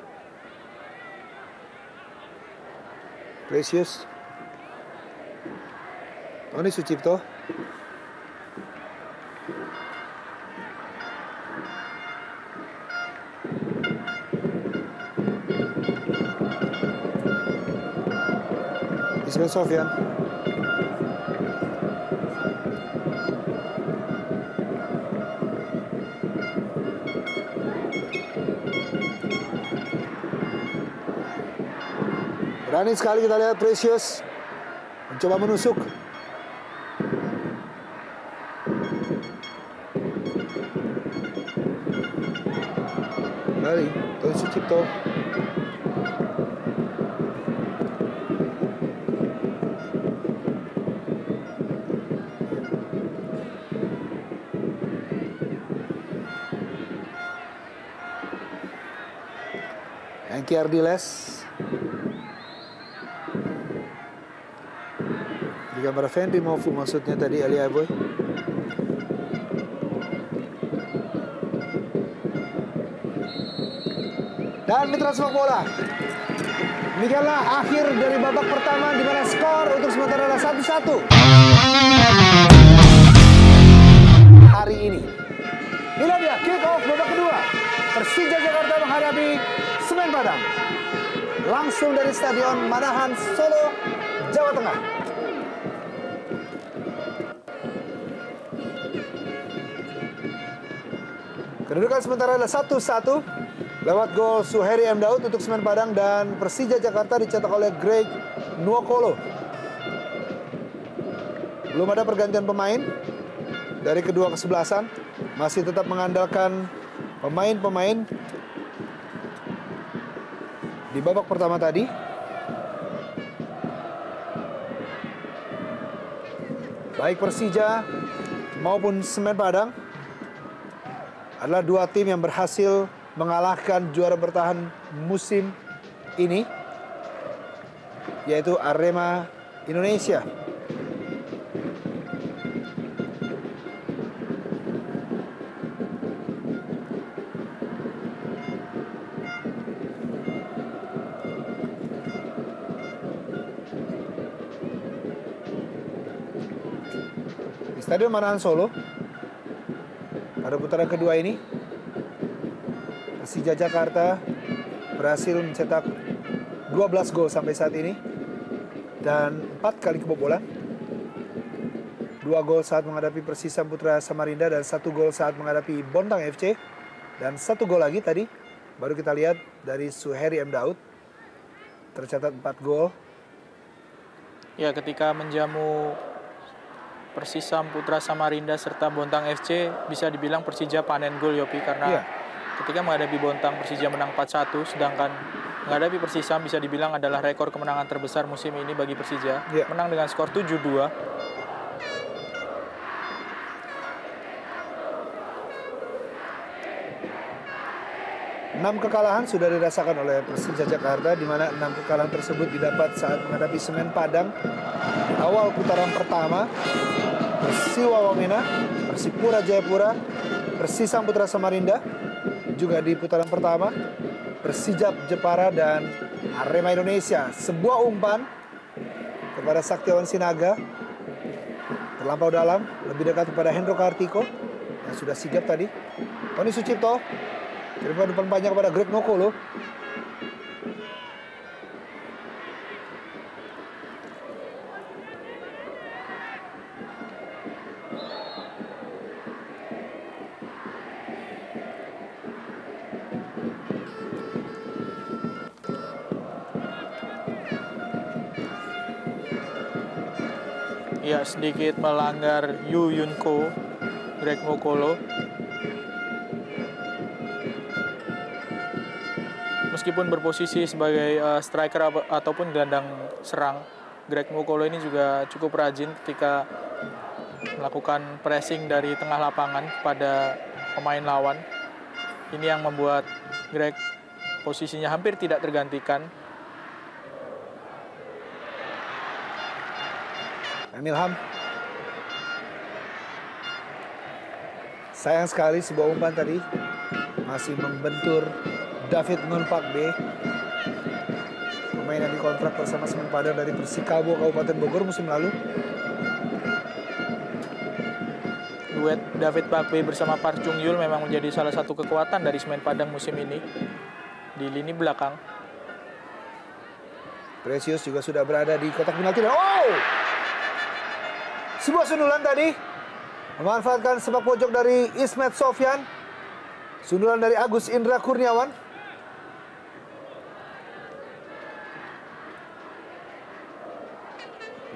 Precious. Tony Sucipto. Ismail Sofyan. Berani sekali kita lihat Precious mencoba menusuk. Kembali Tony Sucipto. Hengki Ardiles. Di gambar Fendi Mofu maksudnya tadi, Elia Boy. Dan mitra sepak bola, demikianlah akhir dari babak pertama, di mana skor untuk sementara adalah 1-1 hari ini. Inilah dia kick off babak kedua. Persija Jakarta menghadapi Semen Padang. Langsung dari Stadion Manahan, Solo, Jawa Tengah. Kedudukan sementara adalah 1-1 lewat gol Suheri M. Daud untuk Semen Padang, dan Persija Jakarta dicetak oleh Greg Nwokolo. Belum ada pergantian pemain dari kedua kesebelasan. Masih tetap mengandalkan pemain-pemain di babak pertama tadi. Baik Persija maupun Semen Padang adalah dua tim yang berhasil mengalahkan juara bertahan musim ini, yaitu Arema Indonesia. Di Stadion Manahan Solo, pada putaran kedua ini, Persija Jakarta berhasil mencetak 12 gol sampai saat ini dan 4 kali kebobolan. 2 gol saat menghadapi Persisam Putra Samarinda dan 1 gol saat menghadapi Bontang FC, dan 1 gol lagi tadi baru kita lihat dari Suheri M. Daud, tercatat 4 gol. Ya, ketika menjamu Persisam Putra Samarinda serta Bontang FC, bisa dibilang Persija panen gol, Yopi, karena ketika menghadapi Bontang, Persija menang 4-1, sedangkan menghadapi Persisam bisa dibilang adalah rekor kemenangan terbesar musim ini bagi Persija. Menang dengan skor 7-2. Enam kekalahan sudah dirasakan oleh Persija Jakarta, di mana 6 kekalahan tersebut didapat saat menghadapi Semen Padang di awal putaran pertama, Persiwa Wamena, Persipura Jayapura, Persisam Putra Samarinda juga di putaran pertama, Persijap Jepara, dan Arema Indonesia. Sebuah umpan kepada Saktiawan Sinaga, terlampau dalam, lebih dekat kepada Hendro Kartiko yang sudah sigap tadi. Tony Sucipto Kirimkan umpan panjang kepada Greg Nokolo. Ya, sedikit melanggar Yu Yun Ko, Greg Nokolo. Meskipun berposisi sebagai striker ataupun gelandang serang, Greg Nokolo ini juga cukup rajin ketika melakukan pressing dari tengah lapangan pada pemain lawan. Ini yang membuat Greg posisinya hampir tidak tergantikan. Ilham. Sayang sekali sebuah umpan tadi masih membentur David Nunpakbe, pemain yang dikontrak bersama Semen Padang dari Persikabo Kabupaten Bogor musim lalu. Duet David Pakbe bersama Park Chung Yul memang menjadi salah satu kekuatan dari Semen Padang musim ini di lini belakang. Precious juga sudah berada di kotak penalti. Oh! Sebuah sundulan tadi memanfaatkan sepak pojok dari Ismet Sofyan. Sundulan dari Agus Indra Kurniawan.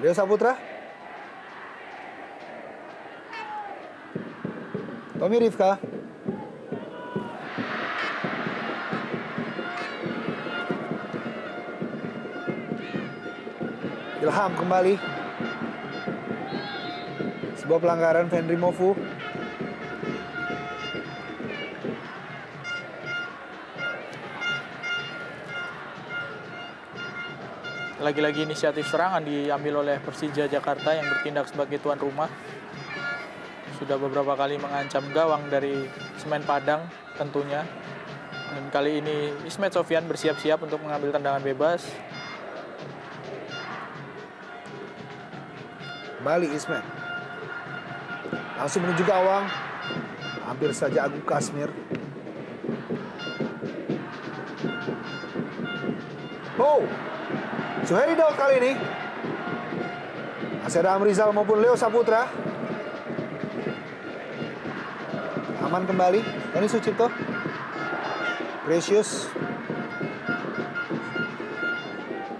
Leo Saputra. Tommy Rifka. Ilham kembali. Sebuah pelanggaran Fenry Mofu. Lagi-lagi inisiatif serangan diambil oleh Persija Jakarta yang bertindak sebagai tuan rumah. Sudah beberapa kali mengancam gawang dari Semen Padang tentunya. Dan kali ini Ismet Sofyan bersiap-siap untuk mengambil tendangan bebas. Kembali Ismet. Langsung menuju gawang. Hampir saja Agung Kasmir. Oh, Suheri Daud kali ini. Masih ada Amrizal maupun Leo Saputra. Aman kembali. Tony Sucipto. Precious.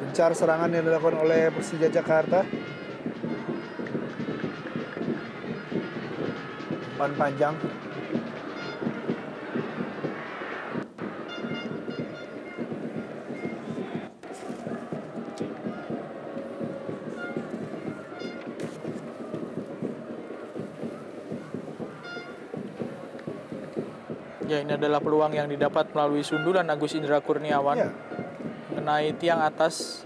Gencar serangan yang dilakukan oleh Persija Jakarta. Umpan panjang. Ya, ini adalah peluang yang didapat melalui sundulan Agus Indra Kurniawan. Ya. Mengenai tiang atas.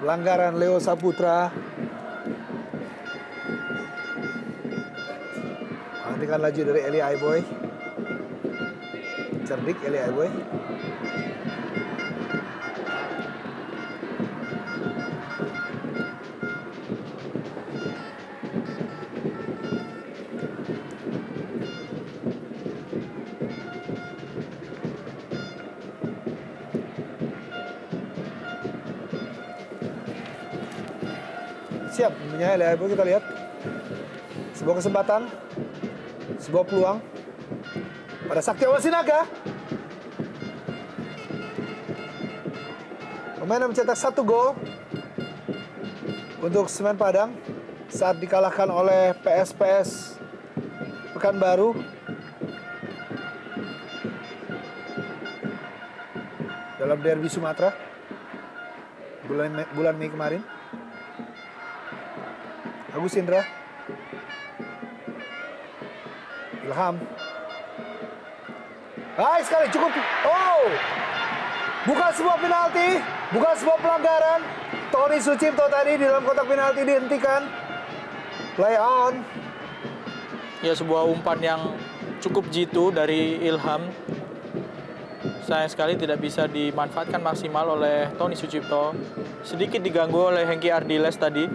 Pelanggaran Leo Saputra. Menghentikan laju dari Eli Aiboy. Cerdik Eli Aiboy. Siap, punya Eli Aiboy, kita lihat. Sebuah kesempatan. Sebuah peluang. Pada Saktiawan Sinaga. Pemain yang mencetak 1 gol untuk Semen Padang saat dikalahkan oleh PSPS Pekanbaru. Dalam derby Sumatera bulan Mei kemarin. Agus Indra. Ilham. Baik sekali, cukup. Oh, bukan sebuah penalti, bukan sebuah pelanggaran. Tony Sucipto tadi di dalam kotak penalti dihentikan. Play on. Ya, sebuah umpan yang cukup jitu dari Ilham. sayang sekali tidak bisa dimanfaatkan maksimal oleh Tony Sucipto. Sedikit diganggu oleh Hengki Ardiles tadi,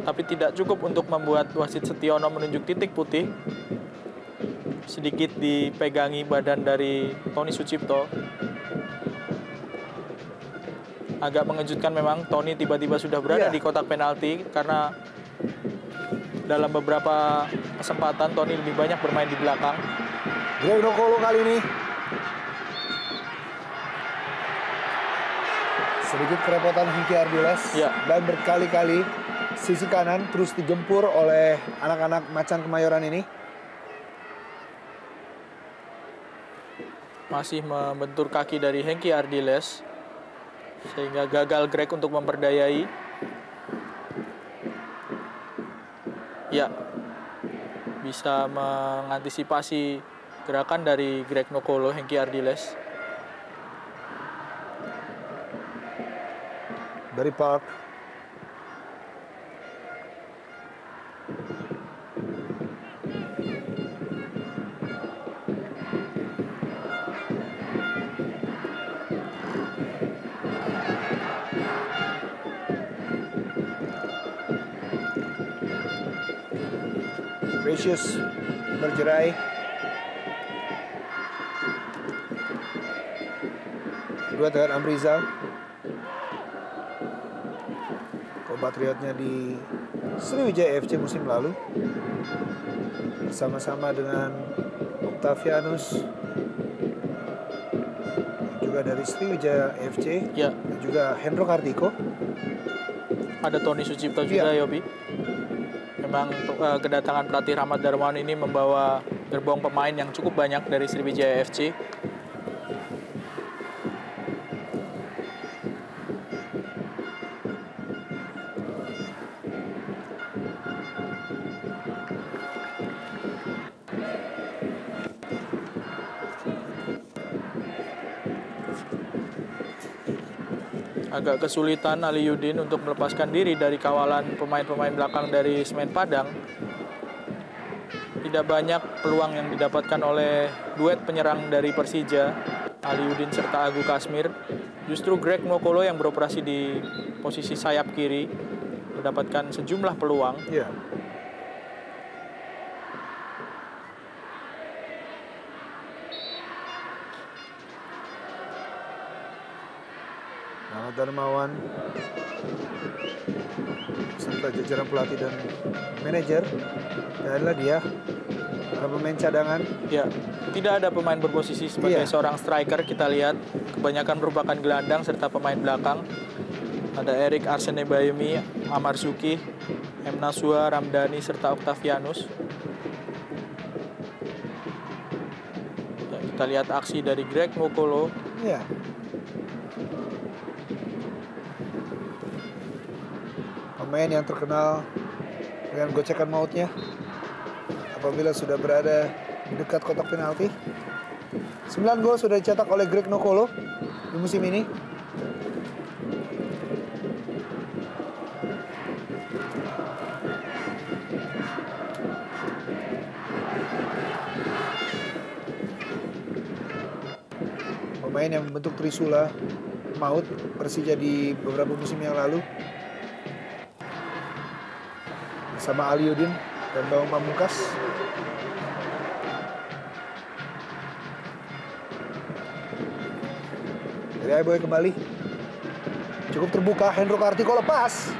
tapi tidak cukup untuk membuat wasit Setiono menunjuk titik putih. Sedikit dipegangi badan dari Tony Sucipto. Agak mengejutkan memang, Tony tiba-tiba sudah berada di kotak penalti karena dalam beberapa kesempatan Tony lebih banyak bermain di belakang. Greg Nokolo kali ini sedikit kerepotan Hengki Ardiles dan berkali-kali sisi kanan terus digempur oleh anak-anak Macan Kemayoran ini. Masih membentur kaki dari Hengki Ardiles sehingga gagal Greg untuk memperdayai. Ya, bisa mengantisipasi gerakan dari Greg Nokolo, Hengki Ardiles. Dari Park. Precious berjerai. Kedua dengan Amrizal. Kompatriotnya di Sriwijaya FC musim lalu. Bersama-sama dengan Octavianus. Juga dari Sriwijaya FC. Ya. Dan juga Hendro Kartiko. Ada Tony Sucipto juga, Yobi. Memang kedatangan pelatih Rahmat Darmawan ini membawa gerbong pemain yang cukup banyak dari Sriwijaya FC. Agak kesulitan Ali Yudin untuk melepaskan diri dari kawalan pemain-pemain belakang dari Semen Padang. Tidak banyak peluang yang didapatkan oleh duet penyerang dari Persija, Ali Yudin serta Agu Kasmir. Justru Greg Nokolo yang beroperasi di posisi sayap kiri mendapatkan sejumlah peluang. Iya. Rahmat Darmawan serta jajaran pelatih dan manajer, dan adalah dia para pemain cadangan. Ya, tidak ada pemain berposisi sebagai seorang striker. Kita lihat kebanyakan merupakan gelandang serta pemain belakang. Ada Erik Arsene Bayemi, Amar Zuki, M. Nasua, Ramdhani serta Octavianus. Ya, kita lihat aksi dari Greg Nokolo. Iya. Pemain yang terkenal dengan gocekan mautnya apabila sudah berada di dekat kotak penalti. 9 gol sudah dicetak oleh Greg Nokolo di musim ini. Pemain yang membentuk Trisula maut Persija di beberapa musim yang lalu. Sama Ali Yudin dan Bawang Pamungkas. Dari Aiboy kembali. Cukup terbuka, Hendro Kartiko lepas.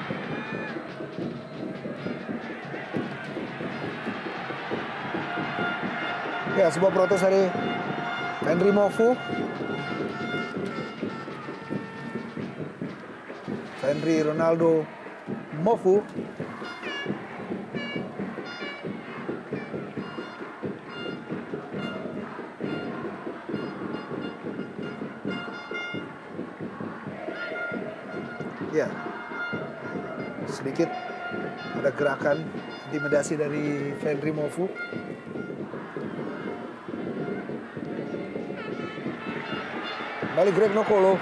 Ya, sebuah protes dari Henry Mofu. Henry Ronaldo Mofu. Ya, sedikit ada gerakan intimidasi dari Henry Mofu. Kembali Greg Nokolo.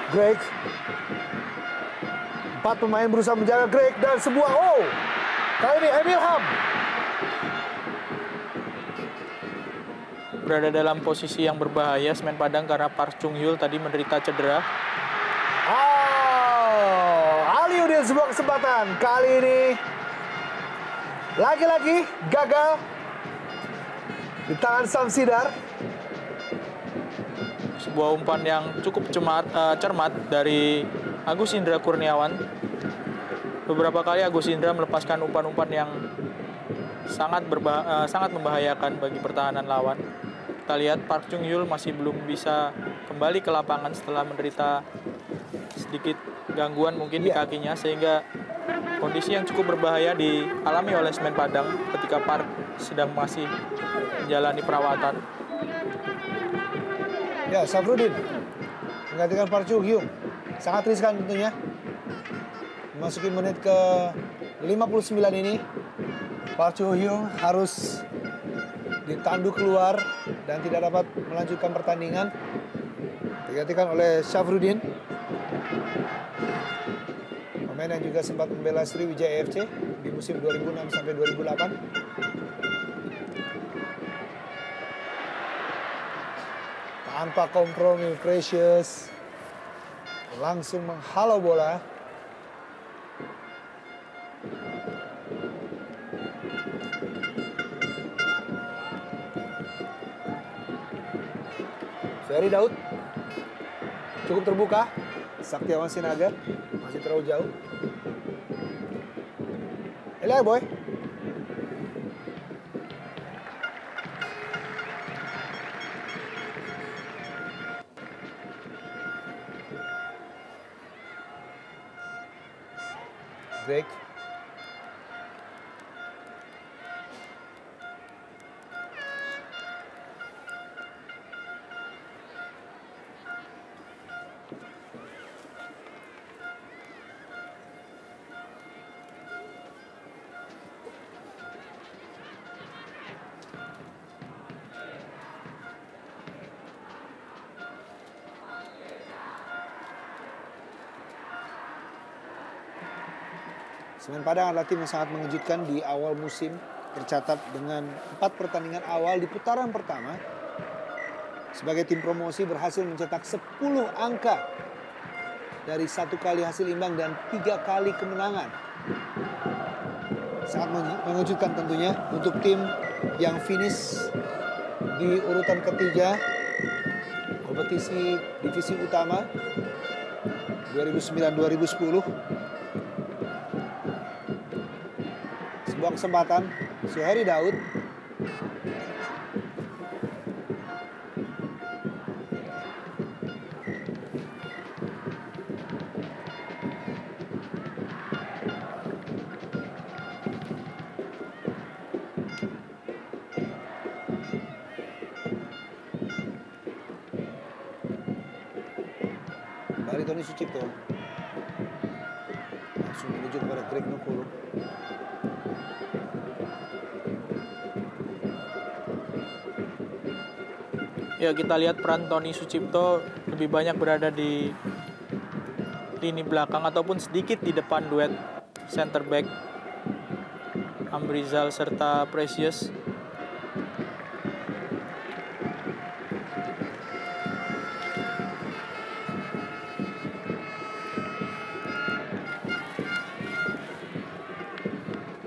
Greg. 4 pemain berusaha menjaga Greg dan sebuah kali ini Emil Ham. berada dalam posisi yang berbahaya Semen Padang karena Park Chung Hyul tadi menderita cedera. Aliudin sebuah kesempatan. Kali ini lagi-lagi gagal di tangan Samsidar. Sebuah umpan yang cukup cermat dari Agus Indra Kurniawan. Beberapa kali Agus Indra melepaskan umpan-umpan yang sangat membahayakan bagi pertahanan lawan. Kita lihat Park Chung Hyul masih belum bisa kembali ke lapangan setelah menderita sedikit gangguan mungkin di kakinya, sehingga kondisi yang cukup berbahaya dialami oleh Semen Padang ketika Park sedang masih menjalani perawatan. Ya, Safrudin menggantikan Park Chung Hyul. Sangat riskan tentunya. Memasuki menit ke 59 ini, Park Chung Hyul harus ditandu keluar dan tidak dapat melanjutkan pertandingan. Digantikan oleh Syafruddin, pemain yang juga sempat membela Sriwijaya FC di musim 2006 sampai 2008. Tanpa kompromi, Precious langsung menghalau bola. Suheri Daud cukup terbuka. Saktiawan Sinaga masih terlalu jauh. Elia boy. Drake. Semen Padang adalah tim yang sangat mengejutkan di awal musim, tercatat dengan 4 pertandingan awal di putaran pertama. Sebagai tim promosi berhasil mencetak 10 angka dari 1 kali hasil imbang dan 3 kali kemenangan. Sangat mengejutkan tentunya untuk tim yang finish di urutan ketiga kompetisi divisi utama 2009-2010. Sebuah kesempatan, Suheri Daud. Dari Tony Sucipto. Langsung menuju kepada Greg Nokolo. Ya, kita lihat peran Tony Sucipto lebih banyak berada di lini belakang ataupun sedikit di depan duet center back Amrizal serta Precious.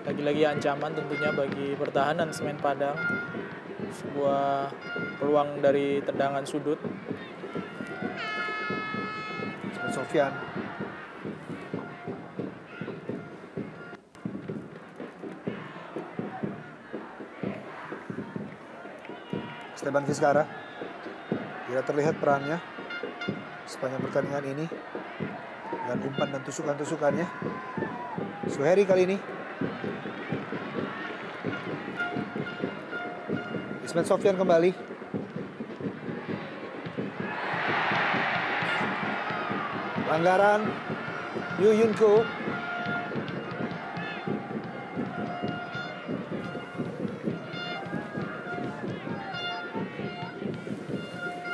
Lagi-lagi ancaman tentunya bagi pertahanan Semen Padang. Sebuah peluang dari tendangan sudut. Sofyan. Esteban Vizcara. Tidak terlihat perannya sepanjang pertandingan ini. Dan umpan dan tusukan-tusukannya. Suheri kali ini. Ismet Sofyan kembali. Pelanggaran Yu Yunko.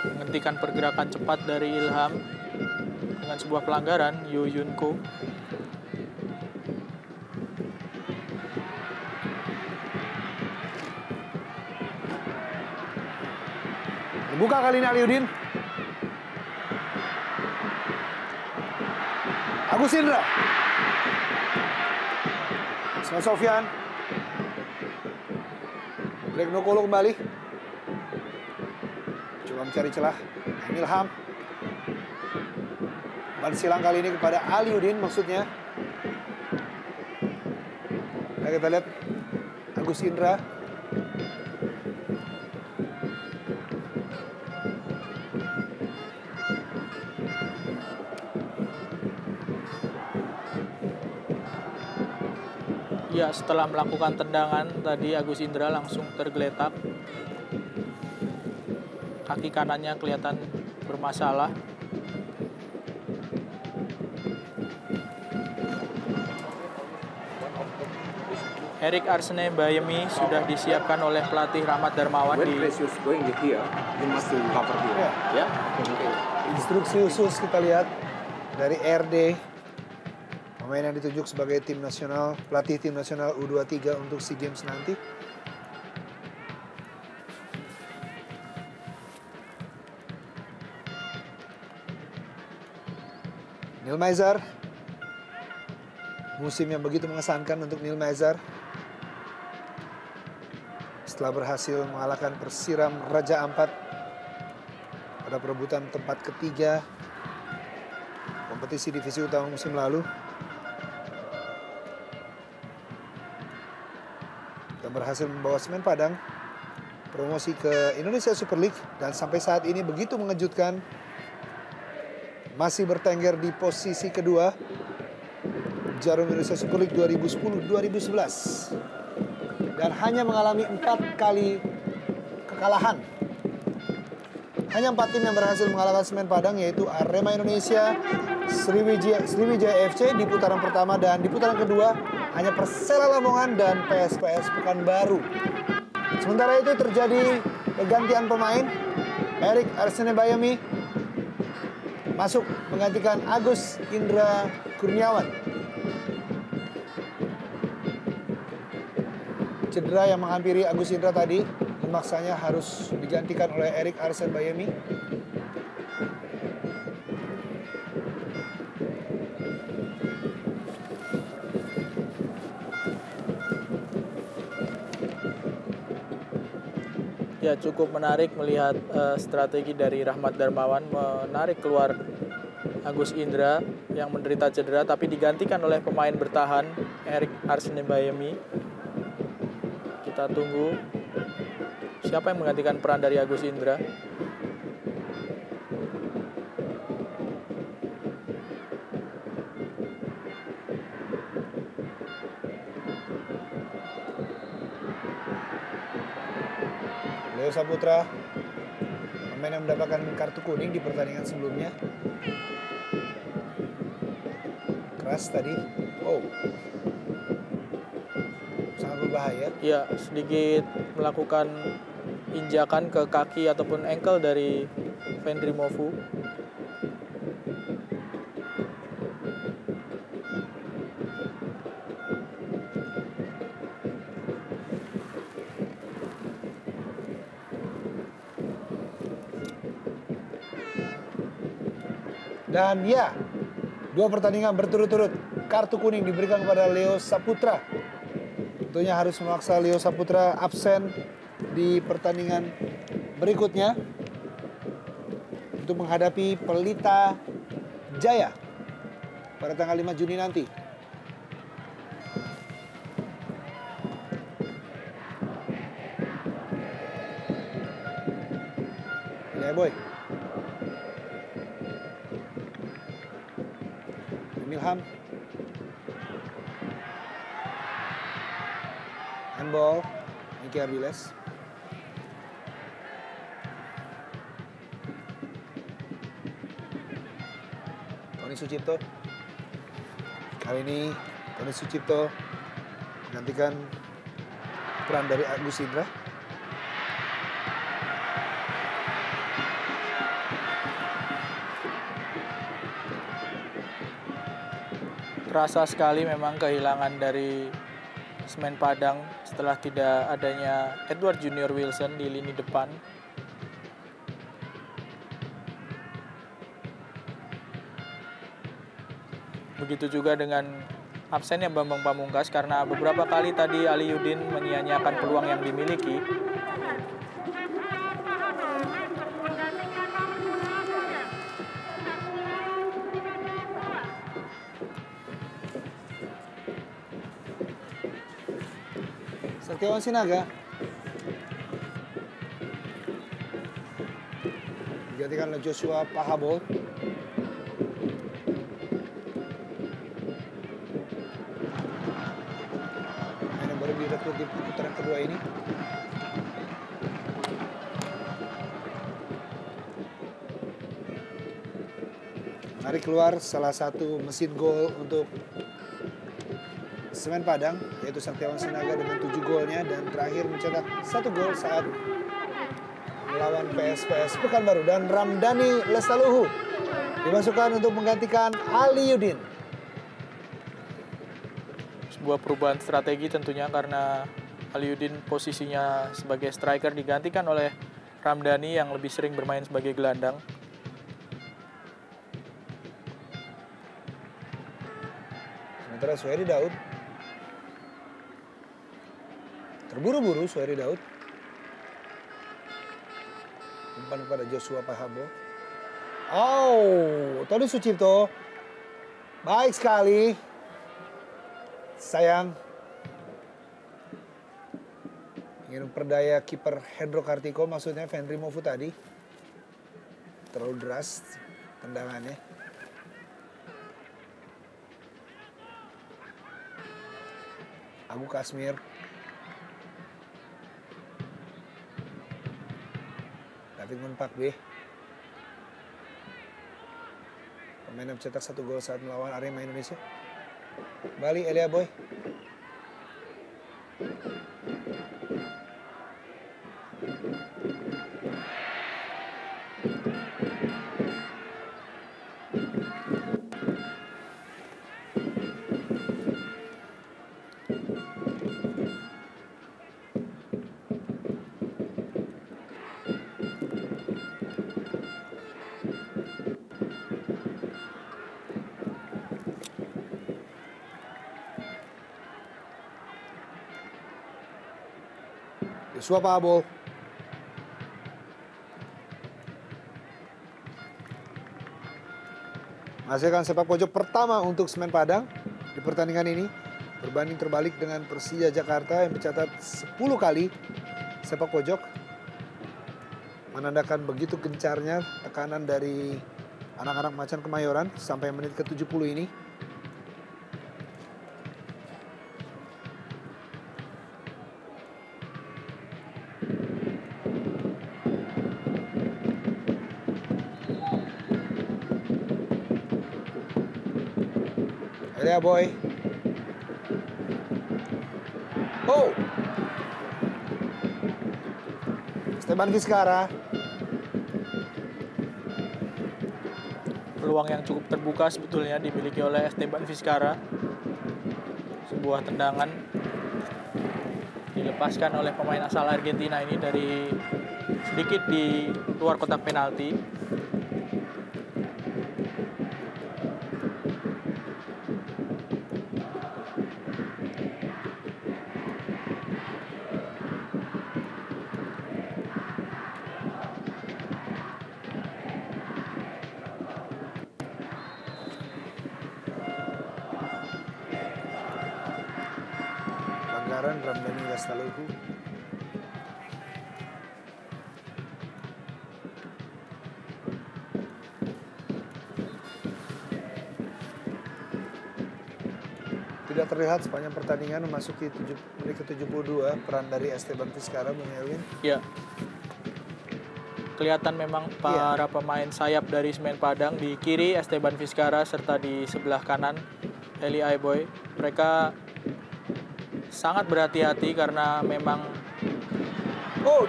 Menghentikan pergerakan cepat dari Ilham dengan sebuah pelanggaran Yu Yunko. Buka kali ini Aliudin. Agus Indra. Ismail Sofyan. Greg Nokolo kembali. Coba mencari celah. Ilham. Ban silang kali ini kepada Aliudin maksudnya. Nah, kita lihat Agus Indra. Ya, setelah melakukan tendangan tadi Agus Indra langsung tergeletak. Kaki kanannya kelihatan bermasalah. Erik Arsene Bayemi sudah disiapkan oleh pelatih Rahmat Darmawan di Instruksi khusus kita lihat dari RD. Pemain yang ditunjuk sebagai tim nasional, pelatih tim nasional U23 untuk SEA Games nanti. Neil Maizar. Musim yang begitu mengesankan untuk Neil Maizar. Setelah berhasil mengalahkan Persiram Raja Ampat pada perebutan tempat ketiga kompetisi divisi utama musim lalu. Dan berhasil membawa Semen Padang promosi ke Indonesia Super League. Dan sampai saat ini begitu mengejutkan. Masih bertengger di posisi kedua. Jarum Indonesia Super League 2010-2011. Dan hanya mengalami 4 kali kekalahan. Hanya 4 tim yang berhasil mengalahkan Semen Padang, yaitu Arema Indonesia, Sriwijaya FC di putaran pertama, dan di putaran kedua hanya Persela Lamongan dan PSPS Pekanbaru. Sementara itu terjadi pergantian pemain. Erik Arsene Bayemi masuk menggantikan Agus Indra Kurniawan. Cedera yang menghampiri Agus Indra tadi memaksanya harus digantikan oleh Erik Arsene Bayemi. Ya, cukup menarik melihat strategi dari Rahmat Darmawan menarik keluar Agus Indra yang menderita cedera tapi digantikan oleh pemain bertahan Erik Arsene Bayemi. Kita tunggu siapa yang menggantikan peran dari Agus Indra. Leo Saputra, pemain yang mendapatkan kartu kuning di pertandingan sebelumnya. Keras tadi. Oh. Sangat berbahaya. Ya, sedikit melakukan injakan ke kaki ataupun ankle dari Vendry Mofu. Dan ya, 2 pertandingan berturut-turut kartu kuning diberikan kepada Leo Saputra. Tentunya harus memaksa Leo Saputra absen di pertandingan berikutnya untuk menghadapi Pelita Jaya pada tanggal 5 Juni nanti. Ya, boy. Ilham. Handball. Niki Ardiles. Tony Sucipto. Kali ini Tony Sucipto menggantikan peran dari Agus Indra. Terasa sekali memang kehilangan dari Semen Padang setelah tidak adanya Edward Junior Wilson di lini depan. Begitu juga dengan absennya Bambang Pamungkas karena beberapa kali tadi Aliudin menyia-nyiakan peluang yang dimiliki. Setiawan Sinaga digantikan oleh Joshua Pahabol. Main yang baru direkrut di putaran kedua ini. Mari keluar salah satu mesin gol untuk Semen Padang, yaitu Setiawan Sinaga dengan 7 golnya, dan terakhir mencetak 1 gol saat melawan PSPS Pekanbaru. Dan Ramdhani Lestaluhu dimasukkan untuk menggantikan Aliudin. Sebuah perubahan strategi tentunya karena Aliudin posisinya sebagai striker digantikan oleh Ramdhani yang lebih sering bermain sebagai gelandang. Sementara Suheri Daud terburu-buru. Suheri Daud umpan kepada Joshua Pahabo. Oh, Tony Sucipto baik sekali. Sayang, ingin memperdaya kiper Hendro Kartiko, maksudnya Fenry Mofu tadi. Terlalu deras tendangannya. Abu Kasmir. David Munpakbe. Pemain yang mencetak 1 gol saat melawan Arema Indonesia. Bali Elia Boy. Joshua Pahabol. Menghasilkan sepak pojok pertama untuk Semen Padang di pertandingan ini. Berbanding terbalik dengan Persija Jakarta yang mencatat 10 kali sepak pojok. Menandakan begitu gencarnya tekanan dari anak-anak Macan Kemayoran sampai menit ke-70 ini. Elia Boy. Oh. Esteban Vizcara. Peluang yang cukup terbuka sebetulnya dimiliki oleh Esteban Vizcara. Sebuah tendangan dilepaskan oleh pemain asal Argentina ini dari sedikit di luar kotak penalti. Ramdhani Lestaluhu. Tidak terlihat sepanjang pertandingan memasuki menit ke-72 peran dari Esteban Vizcara, Bung Elwin. Ya. Kelihatan memang para pemain sayap dari Semen Padang di kiri Esteban Vizcara serta di sebelah kanan Eli Aiboy. Mereka sangat berhati-hati karena memang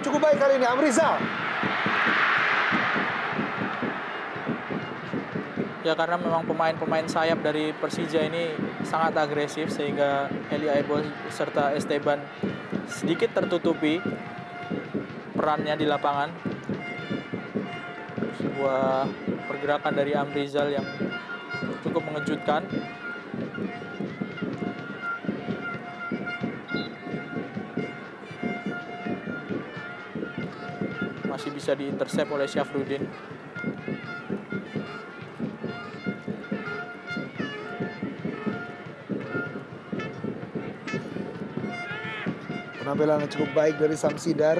cukup baik kali ini Amrizal. Ya, karena memang pemain-pemain sayap dari Persija ini sangat agresif sehingga Eli Aiboy serta Esteban sedikit tertutupi perannya di lapangan. Sebuah pergerakan dari Amrizal yang cukup mengejutkan. masih bisa diintersep oleh Syafruddin. Penampilan yang cukup baik dari Samsidar.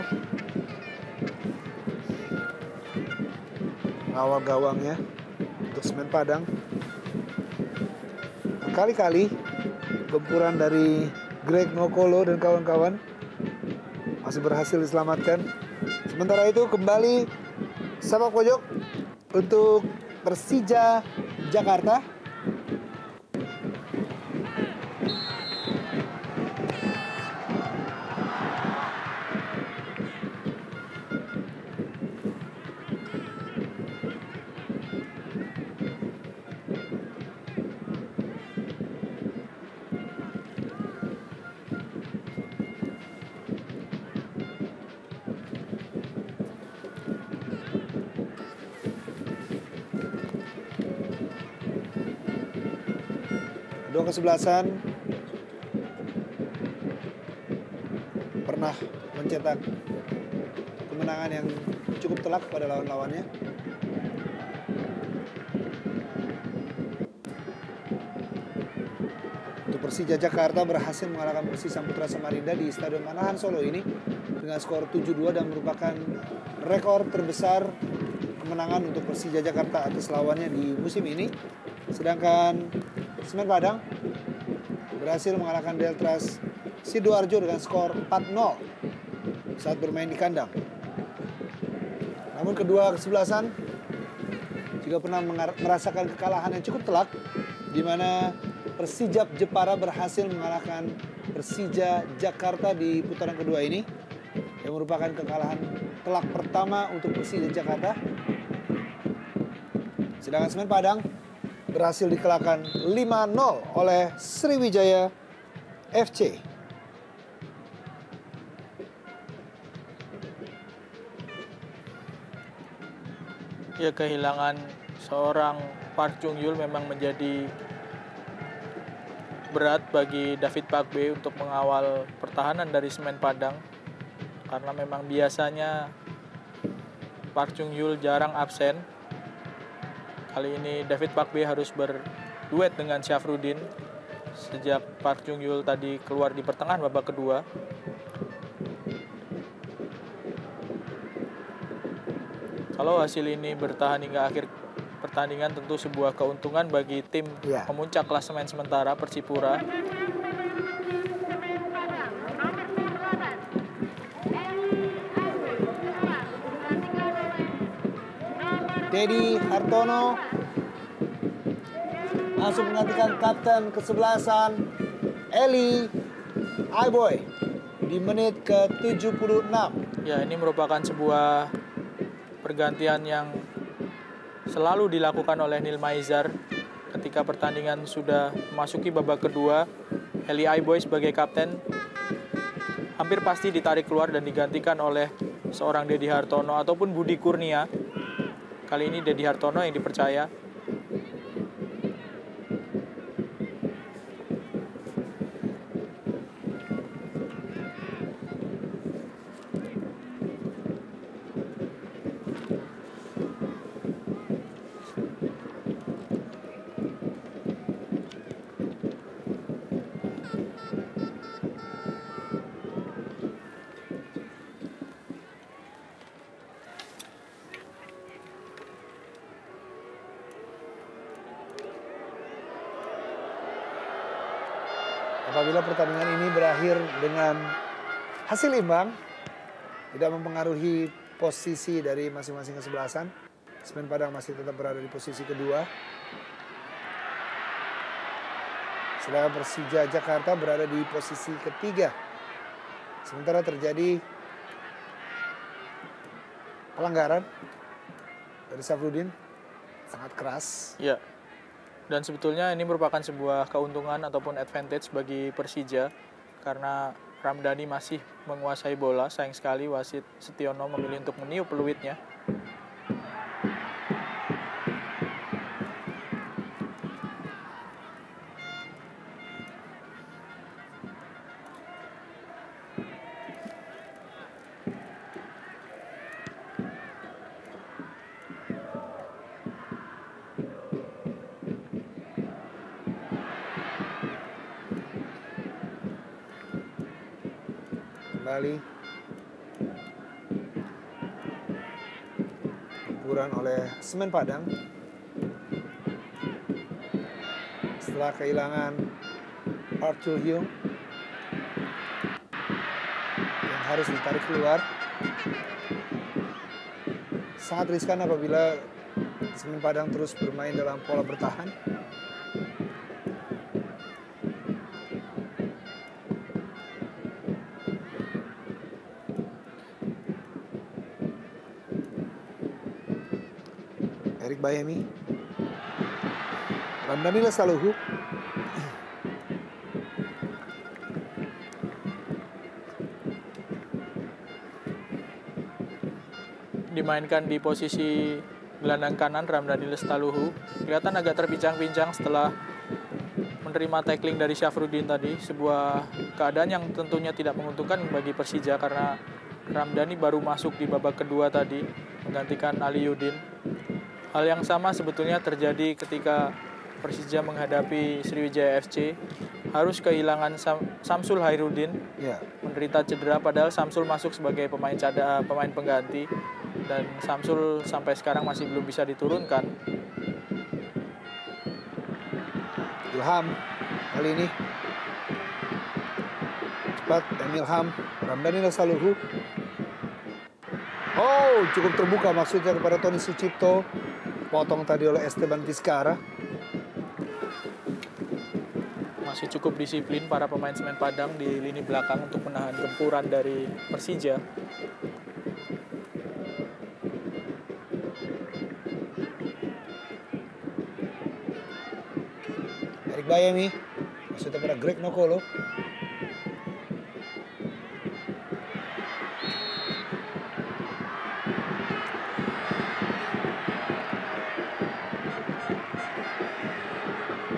Awal gawangnya untuk Semen Padang. Berkali-kali gempuran dari Greg Nokolo dan kawan-kawan masih berhasil diselamatkan. Sementara itu kembali sepak pojok untuk Persija Jakarta. Kedua kesebelasan pernah mencetak kemenangan yang cukup telak pada lawan-lawannya. Untuk Persija Jakarta berhasil mengalahkan Persis Samputra Samarinda di Stadion Manahan Solo ini dengan skor 7-2 dan merupakan rekor terbesar kemenangan untuk Persija Jakarta atas lawannya di musim ini. Sedangkan Semen Padang berhasil mengalahkan Deltras Sidoarjo dengan skor 4-0 saat bermain di kandang. Namun kedua kesebelasan juga pernah merasakan kekalahan yang cukup telak, di mana Persijap Jepara berhasil mengalahkan Persija Jakarta di putaran kedua ini, yang merupakan kekalahan telak pertama untuk Persija Jakarta. Sedangkan Semen Padang berhasil dikalahkan 5-0 oleh Sriwijaya FC. Ya, kehilangan seorang Park Chung Yul memang menjadi berat bagi David Pakbe untuk mengawal pertahanan dari Semen Padang, karena memang biasanya Park Chung Yul jarang absen. Kali ini David Pakbe harus berduet dengan Syafruddin sejak Park Chung Yul tadi keluar di pertengahan babak kedua. Kalau hasil ini bertahan hingga akhir pertandingan, tentu sebuah keuntungan bagi tim pemuncak klasemen sementara Persipura. Dedi Hartono langsung menggantikan kapten kesebelasan Eli Aiboy di menit ke-76. Ya, ini merupakan sebuah pergantian yang selalu dilakukan oleh Neil Maizar ketika pertandingan sudah memasuki babak kedua. Eli Aiboy sebagai kapten hampir pasti ditarik keluar dan digantikan oleh seorang Dedi Hartono ataupun Budi Kurnia. Kali ini Dedi Hartono yang dipercaya. Apabila pertandingan ini berakhir dengan hasil imbang, tidak mempengaruhi posisi dari masing-masing kesebelasan, Semen Padang masih tetap berada di posisi kedua. Sedangkan Persija Jakarta berada di posisi ketiga. Sementara terjadi pelanggaran dari Syafruddin, sangat keras. Ya. Dan sebetulnya ini merupakan sebuah keuntungan ataupun advantage bagi Persija karena Ramdhani masih menguasai bola. Sayang sekali wasit Setiono memilih untuk meniup peluitnya. kembali. Gempuran oleh Semen Padang. Setelah kehilangan Arthur Hyung yang harus ditarik keluar. Sangat riskan apabila Semen Padang terus bermain dalam pola bertahan. Erik Bayemi, Ramdhani Lestaluhu, dimainkan di posisi gelandang kanan Ramdhani Lestaluhu. Kelihatan agak terbincang-bincang setelah menerima tackling dari Syafruddin tadi. Sebuah keadaan yang tentunya tidak menguntungkan bagi Persija karena Ramdhani baru masuk di babak kedua tadi menggantikan Aliuddin. Hal yang sama sebetulnya terjadi ketika Persija menghadapi Sriwijaya FC. Harus kehilangan Samsul Hairudin, menderita cedera, padahal Samsul masuk sebagai pemain pengganti. Dan Samsul sampai sekarang masih belum bisa diturunkan. Ilham kali ini cepat, Ilham, Ramdhani Lestaluhu. Oh, cukup terbuka maksudnya kepada Tony Sucipto. Potong tadi oleh Esteban Vizcara. Masih cukup disiplin para pemain Semen Padang di lini belakang untuk menahan gempuran dari Persija. Erik Bayemi, maksudnya pada Greg Nokolo.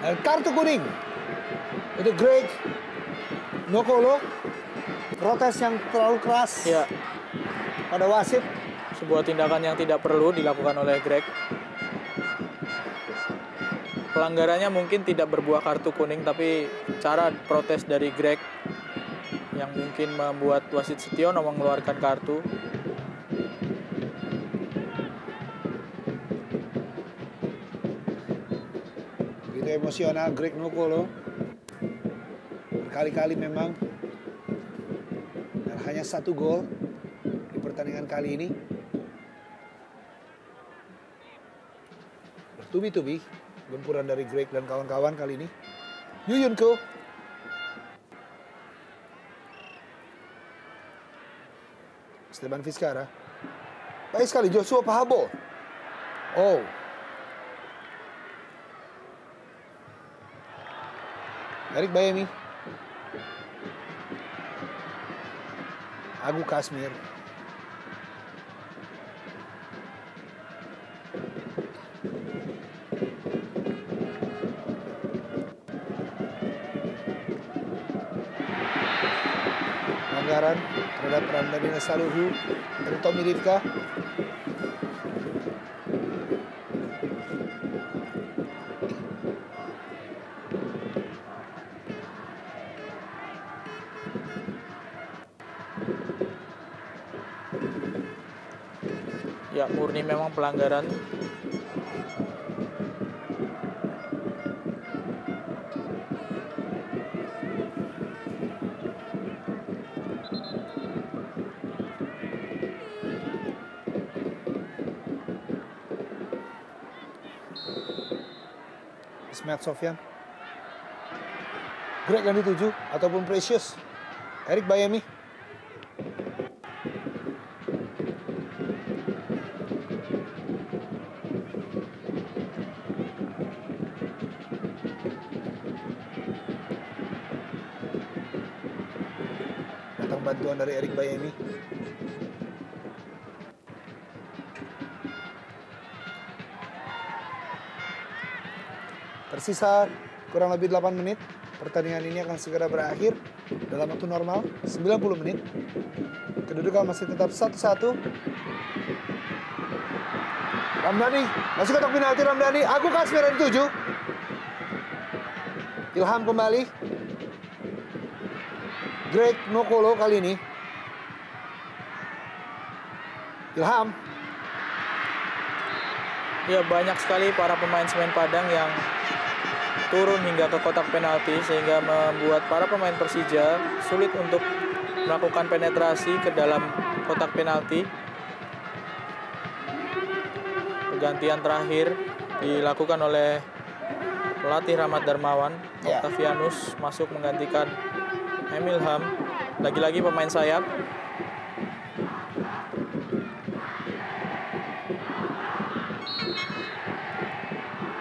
Dan kartu kuning untuk Greg Nokolo. Protes yang terlalu keras pada wasit. Sebuah tindakan yang tidak perlu dilakukan oleh Greg. Pelanggarannya mungkin tidak berbuah kartu kuning, tapi cara protes dari Greg yang mungkin membuat wasit Setiono mengeluarkan kartu. Begitu emosional Greg Nokolo. Berkali-kali memang. Dan hanya 1 gol di pertandingan kali ini. Bertubi-tubi gempuran dari Greg dan kawan-kawan kali ini. Yuyunko. Esteban Vizcara. Baik sekali Joshua Pahabo. Oh. Erik Bayemi. Agu Kasmir. Pelanggaran terhadap Ramdhani Lestaluhu dari Tommy Rifka. Ya, murni memang pelanggaran. Ismet Sofyan. Greg yang dituju ataupun Precious. Erik Bayemi. Datang bantuan dari Erik Bayemi. Tersisa kurang lebih 8 menit. Pertandingan ini akan segera berakhir dalam waktu normal 90 menit. Kedudukan masih tetap 1-1. Ramdhani masih kotak penalti. Ramdhani, Agu Kasmir yang dituju. Ilham kembali. Greg Nokolo kali ini Ilham. Ya, banyak sekali para pemain Semen Padang yang turun hingga ke kotak penalti sehingga membuat para pemain Persija sulit untuk melakukan penetrasi ke dalam kotak penalti. Pergantian terakhir dilakukan oleh pelatih Rahmat Darmawan. Ya. Octavianus masuk menggantikan Emilham. Lagi-lagi pemain sayap.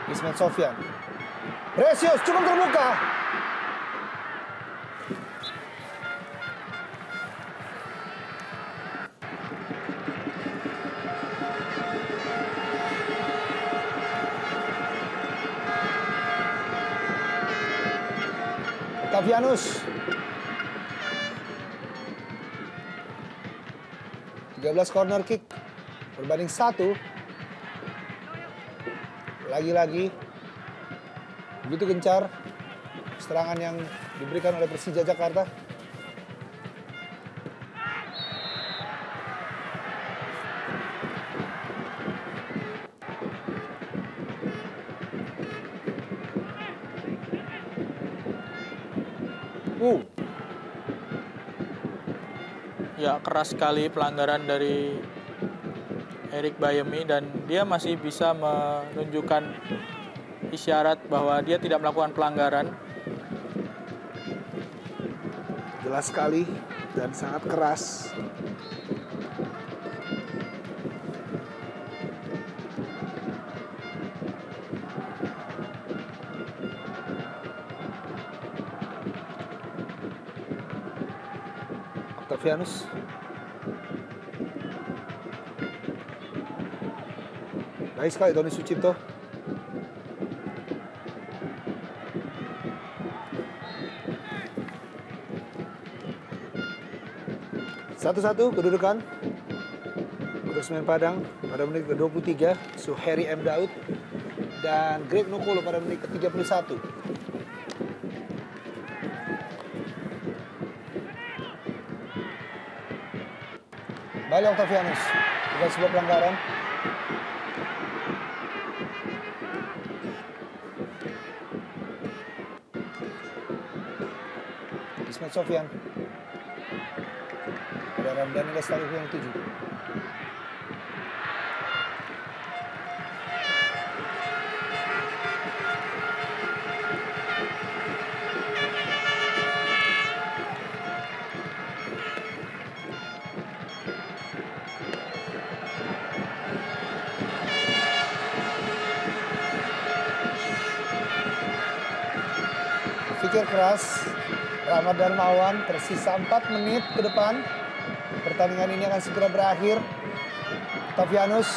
Ismet Sofyan. Precious cukup terbuka. Octavianus. 13 corner kick berbanding 1. Lagi-lagi begitu gencar serangan yang diberikan oleh Persija Jakarta. Ya, keras sekali pelanggaran dari Erik Bayemi dan dia masih bisa menunjukkan isyarat bahwa dia tidak melakukan pelanggaran. Jelas sekali dan sangat keras. Octavianus. Baik sekali Tony Sucipto. Satu-satu kedudukan untuk Semen Padang pada menit ke-23, Suheri M. Daud dan Greg Nokolo pada menit ke-31. Balik Octavianus, bukan sebuah pelanggaran. Ismet Sofyan. Ada Ramdhani Lestari yang 7. Pikir keras Rahmat Darmawan, tersisa 4 menit ke depan. Pertandingan ini akan segera berakhir. Octavianus.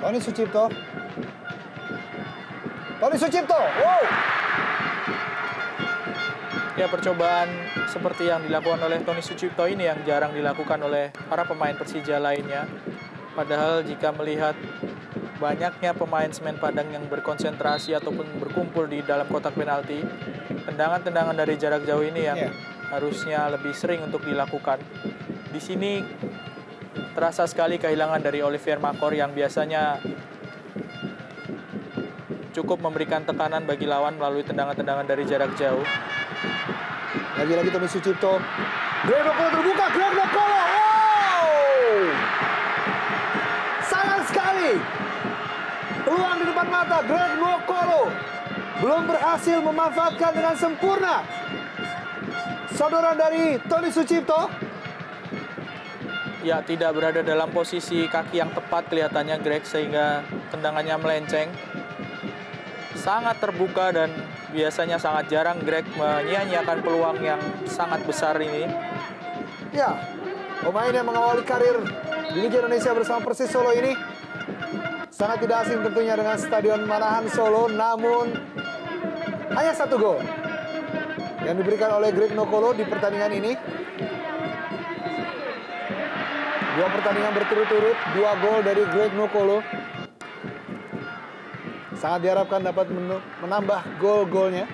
Tony Sucipto. Tony Sucipto. Wow. Ya, percobaan seperti yang dilakukan oleh Tony Sucipto ini yang jarang dilakukan oleh para pemain Persija lainnya. Padahal jika melihat banyaknya pemain Semen Padang yang berkonsentrasi ataupun berkumpul di dalam kotak penalti, tendangan-tendangan dari jarak jauh ini yang harusnya lebih sering untuk dilakukan. Di sini terasa sekali kehilangan dari Olivier Makor yang biasanya cukup memberikan tekanan bagi lawan melalui tendangan-tendangan dari jarak jauh. Lagi-lagi Tony Sucipto. Greg Nokolo terbuka, Greg Nokolo. Wow! Sayang sekali. Peluang di depan mata Greg Nokolo belum berhasil memanfaatkan dengan sempurna. Sodoran dari Tony Sucipto. Ya, tidak berada dalam posisi kaki yang tepat kelihatannya Greg sehingga tendangannya melenceng. Sangat terbuka dan biasanya sangat jarang Greg menyia-nyiakan peluang yang sangat besar ini. Ya, pemain yang mengawali karir di Liga Indonesia bersama Persis Solo ini sangat tidak asing tentunya dengan Stadion Manahan Solo, namun hanya 1 gol yang diberikan oleh Greg Nokolo di pertandingan ini. 2 pertandingan berturut-turut, 2 gol dari Greg Nokolo. Sangat diharapkan dapat menambah gol-golnya.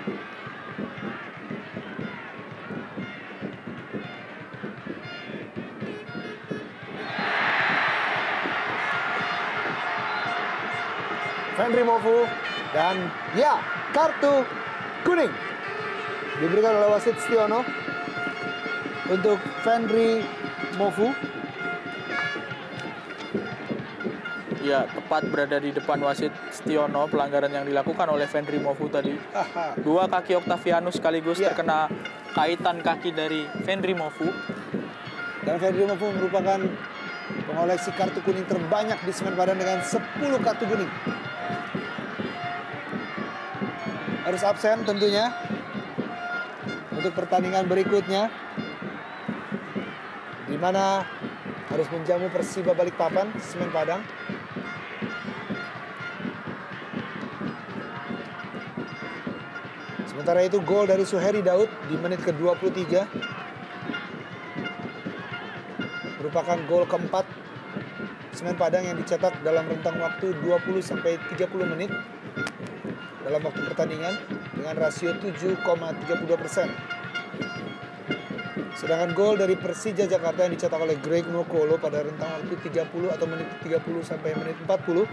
Fenry Mofu. Dan ya, kartu kuning diberikan oleh wasit Stiono untuk Fenry Mofu. Ya, tepat berada di depan wasit Stiono, pelanggaran yang dilakukan oleh Fenry Mofu tadi. Dua kaki Octavianus sekaligus terkena kaitan kaki dari Fenry Mofu. Dan Fenry Mofu merupakan pengoleksi kartu kuning terbanyak di Semen Padang dengan 10 kartu kuning. Harus absen tentunya untuk pertandingan berikutnya, di mana harus menjamu Persiba Balikpapan, Semen Padang. Sementara itu gol dari Suheri Daud di menit ke-23 merupakan gol keempat Semen Padang yang dicetak dalam rentang waktu 20-30 menit dalam waktu pertandingan dengan rasio 7,32%. Sedangkan gol dari Persija Jakarta yang dicetak oleh Greg Nokolo pada rentang waktu 30 atau menit 30 sampai menit 40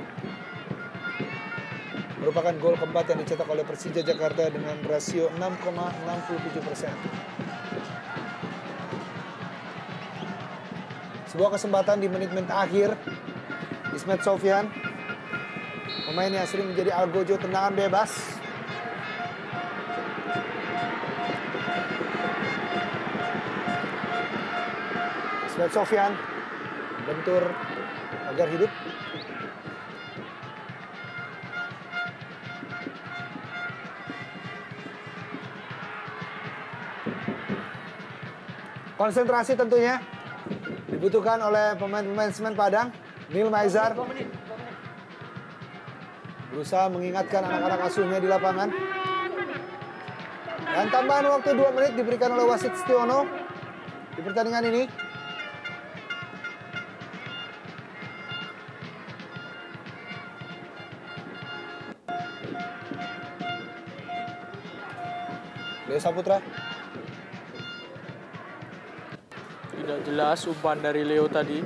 merupakan gol keempat yang dicetak oleh Persija Jakarta dengan rasio 6,67%. Sebuah kesempatan di menit-menit akhir, Ismet Sofyan, pemain yang sering menjadi algojo tendangan bebas. Ismet Sofyan bentur agar hidup. Konsentrasi tentunya dibutuhkan oleh pemain-pemain Semen Padang. Nil Maizar berusaha mengingatkan anak-anak asuhnya di lapangan. Dan tambahan waktu 2 menit diberikan oleh wasit Stiono di pertandingan ini. Leo Saputra. Tidak jelas umpan dari Leo tadi.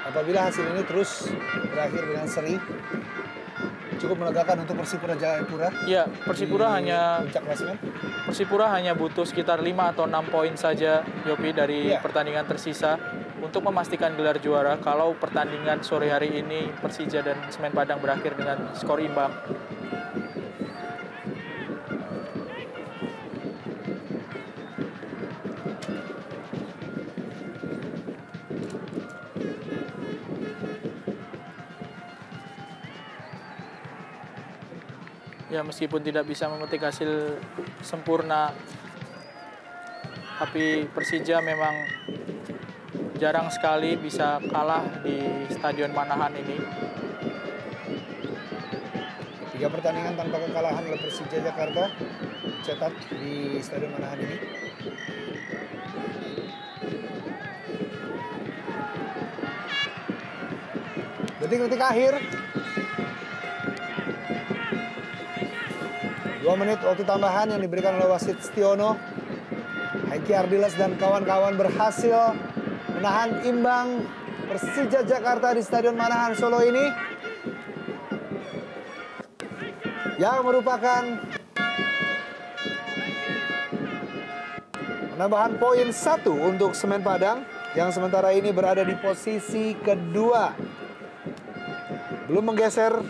Apabila hasil ini terus berakhir dengan seri, cukup melegakan untuk Persipura Jayapura. Ya, Persipura hanya butuh sekitar 5 atau 6 poin saja, Yopi, dari pertandingan tersisa untuk memastikan gelar juara kalau pertandingan sore hari ini Persija dan Semen Padang berakhir dengan skor imbang. Ya, meskipun tidak bisa memetik hasil sempurna, tapi Persija memang jarang sekali bisa kalah di Stadion Manahan ini. 3 pertandingan tanpa kekalahan oleh Persija Jakarta cetak di Stadion Manahan ini. Detik-detik akhir, 2 menit waktu tambahan yang diberikan oleh wasit Stiono. Hengki Ardiles dan kawan-kawan berhasil menahan imbang Persija Jakarta di Stadion Manahan Solo ini, yang merupakan penambahan poin 1 untuk Semen Padang yang sementara ini berada di posisi kedua. Belum menggeser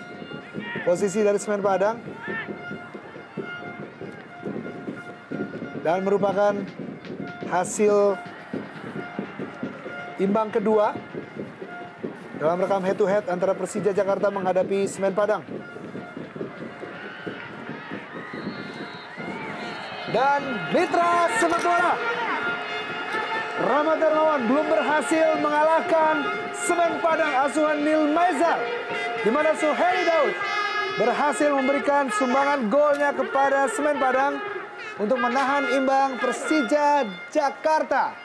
posisi dari Semen Padang dan merupakan hasil imbang kedua dalam rekam head to head antara Persija Jakarta menghadapi Semen Padang. Dan mitra sementara Rahmat Darmawan belum berhasil mengalahkan Semen Padang asuhan Nil Maizar, di mana Suheri Daud berhasil memberikan sumbangan golnya kepada Semen Padang untuk menahan imbang Persija Jakarta.